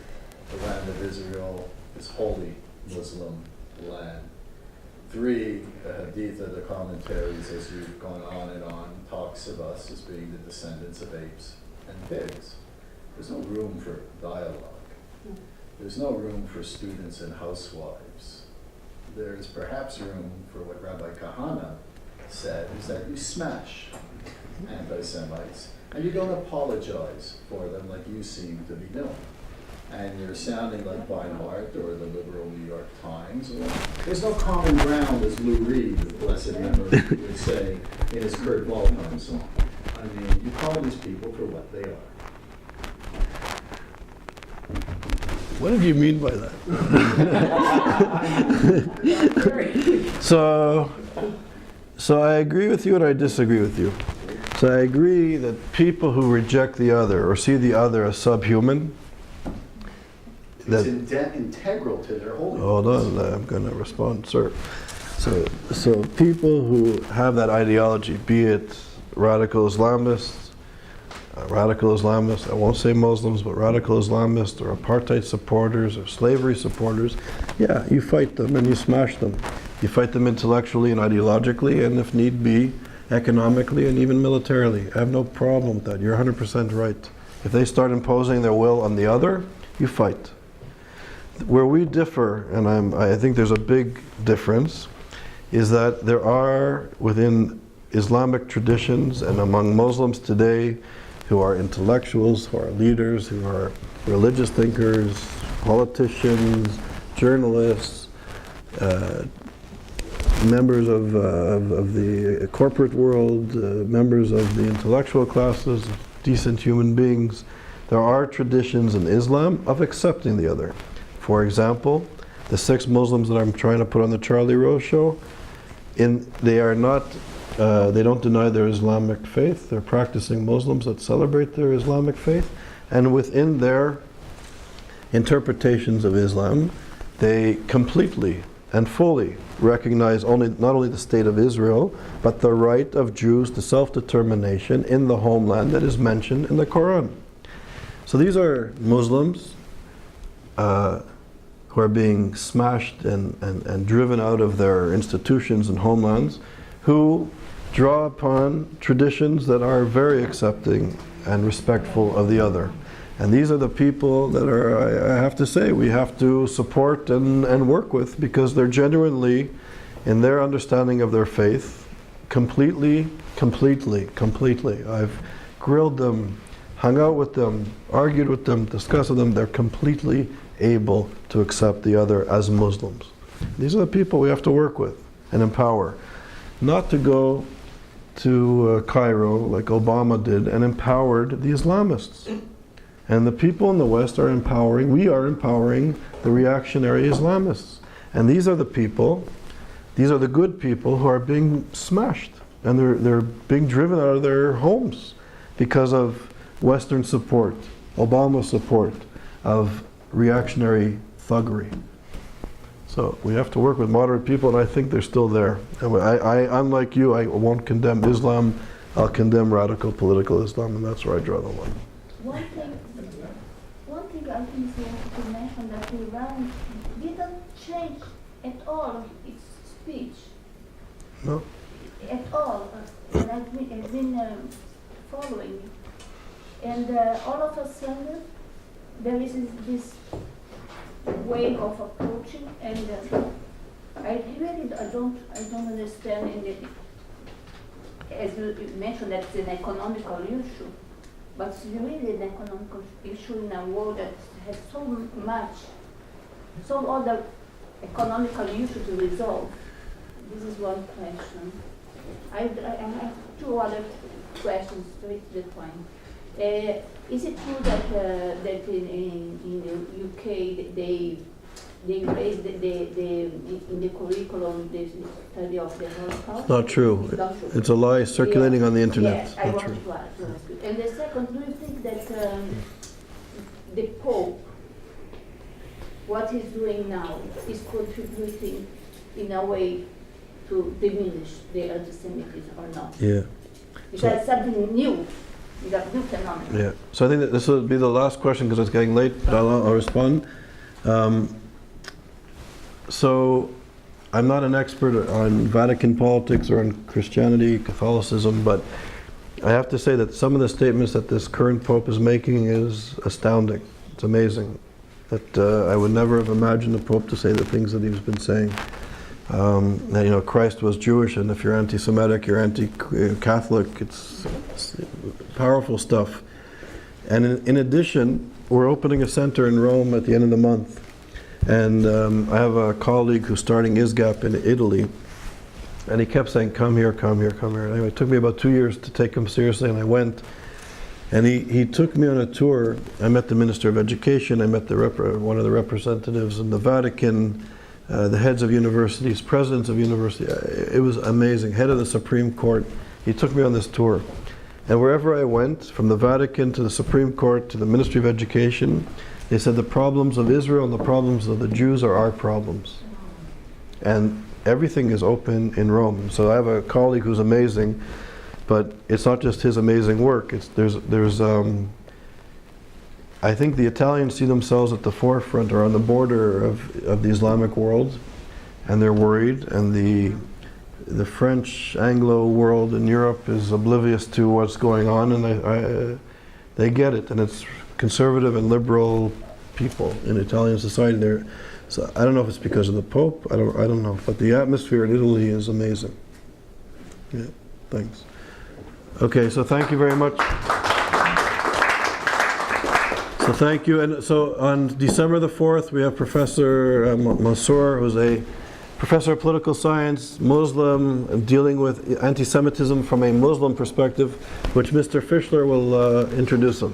the land of Israel is holy Muslim land. Three, the Hadith of the commentaries, as you've gone on and on, talks of us as being the descendants of apes and pigs. There's no room for dialogue. There's no room for students and housewives. There's perhaps room for what Rabbi Kahana said, is that you smash anti-Semites and you don't apologize for them like you seem to be doing. And you're sounding like Beinhart or the liberal New York Times. There's no common ground, as Lou Reed, the blessed memory, would say in his Kurt Waldheim song. I mean, you call these people for what they are. What did you mean by that? So I agree with you and I disagree with you. So I agree that people who reject the other or see the other as subhuman, it's integral to their holiness. Hold on, I'm going to respond, sir. So people who have that ideology, be it radical Islamists, I won't say Muslims, but radical Islamists or apartheid supporters or slavery supporters, yeah, you fight them and you smash them. You fight them intellectually and ideologically, and if need be, economically and even militarily. I have no problem with that. You're 100% right. If they start imposing their will on the other, you fight. Where we differ, and I think there's a big difference, is that there are within Islamic traditions and among Muslims today who are intellectuals, who are leaders, who are religious thinkers, politicians, journalists, members of the corporate world, members of the intellectual classes, decent human beings. There are traditions in Islam of accepting the other. For example, the 6 Muslims that I'm trying to put on the Charlie Rose show, they are not, they don't deny their Islamic faith. They're practicing Muslims that celebrate their Islamic faith. And within their interpretations of Islam, they completely and fully recognize not only the state of Israel, but the right of Jews to self-determination in the homeland that is mentioned in the Quran. So these are Muslims who are being smashed and driven out of their institutions and homelands, who draw upon traditions that are very accepting and respectful of the other. And these are the people that are, I have to say, we have to support and work with, because they're genuinely, in their understanding of their faith, completely. I've grilled them, hung out with them, argued with them, discussed with them. They're completely able to accept the other as Muslims. These are the people we have to work with and empower. Not to go to Cairo like Obama did and empowered the Islamists. And the people in the West are empowering, we are empowering the reactionary Islamists. And these are the people, these are the good people who are being smashed. And they're being driven out of their homes because of Western support, Obama support of reactionary thuggery. So we have to work with moderate people, and I think they're still there. And unlike you, I won't condemn Islam, I'll condemn radical political Islam, and that's where I draw the line. One thing I think we have to mention, that Iran didn't change at all its speech. No? At all. And I've been following it. And all of a sudden, there is this way of approaching, and I really don't understand. And as you mentioned, that's an economical issue. But it's really an economical issue in a world that has so other economical issues to resolve. This is one question. I have 2 other questions straight to the point. Is it true that in the UK they raised in the curriculum the study of the Holocaust? Not true. It's a lie circulating on the internet. Yes, I want to ask you. And the second, do you think that the Pope, what he's doing now, is contributing in a way to diminish the anti-Semitism or not? Yeah. Is that something new? Is that new phenomenon? Yeah. So I think that this will be the last question because it's getting late, but I'll respond. So I'm not an expert on Vatican politics or on Christianity, Catholicism, but I have to say that some of the statements that this current Pope is making is astounding. It's amazing. That I would never have imagined the Pope to say the things that he's been saying. That, Christ was Jewish, and if you're anti-Semitic, you're anti-Catholic. It's powerful stuff. And in addition, we're opening a center in Rome at the end of the month. And I have a colleague who's starting ISGAP in Italy, and he kept saying, come here, come here, come here. Anyway, it took me about 2 years to take him seriously, and I went. And he took me on a tour. I met the Minister of Education, I met one of the representatives in the Vatican, the heads of universities, presidents of universities. It was amazing. Head of the Supreme Court. He took me on this tour. And wherever I went, from the Vatican to the Supreme Court to the Ministry of Education, they said the problems of Israel and the problems of the Jews are our problems. And everything is open in Rome. So I have a colleague who's amazing, but it's not just his amazing work. I think the Italians see themselves at the forefront or on the border of the Islamic world, and they're worried, and the French Anglo world in Europe is oblivious to what's going on, and they get it, and it's conservative and liberal people in Italian society. So I don't know if it's because of the Pope, I don't know, but the atmosphere in Italy is amazing. Yeah, thanks. Okay, so thank you very much. So thank you. And so on December the 4th, we have Professor Mansour, who's a professor of political science, Muslim, dealing with anti-Semitism from a Muslim perspective, which Mr. Fischler will introduce him.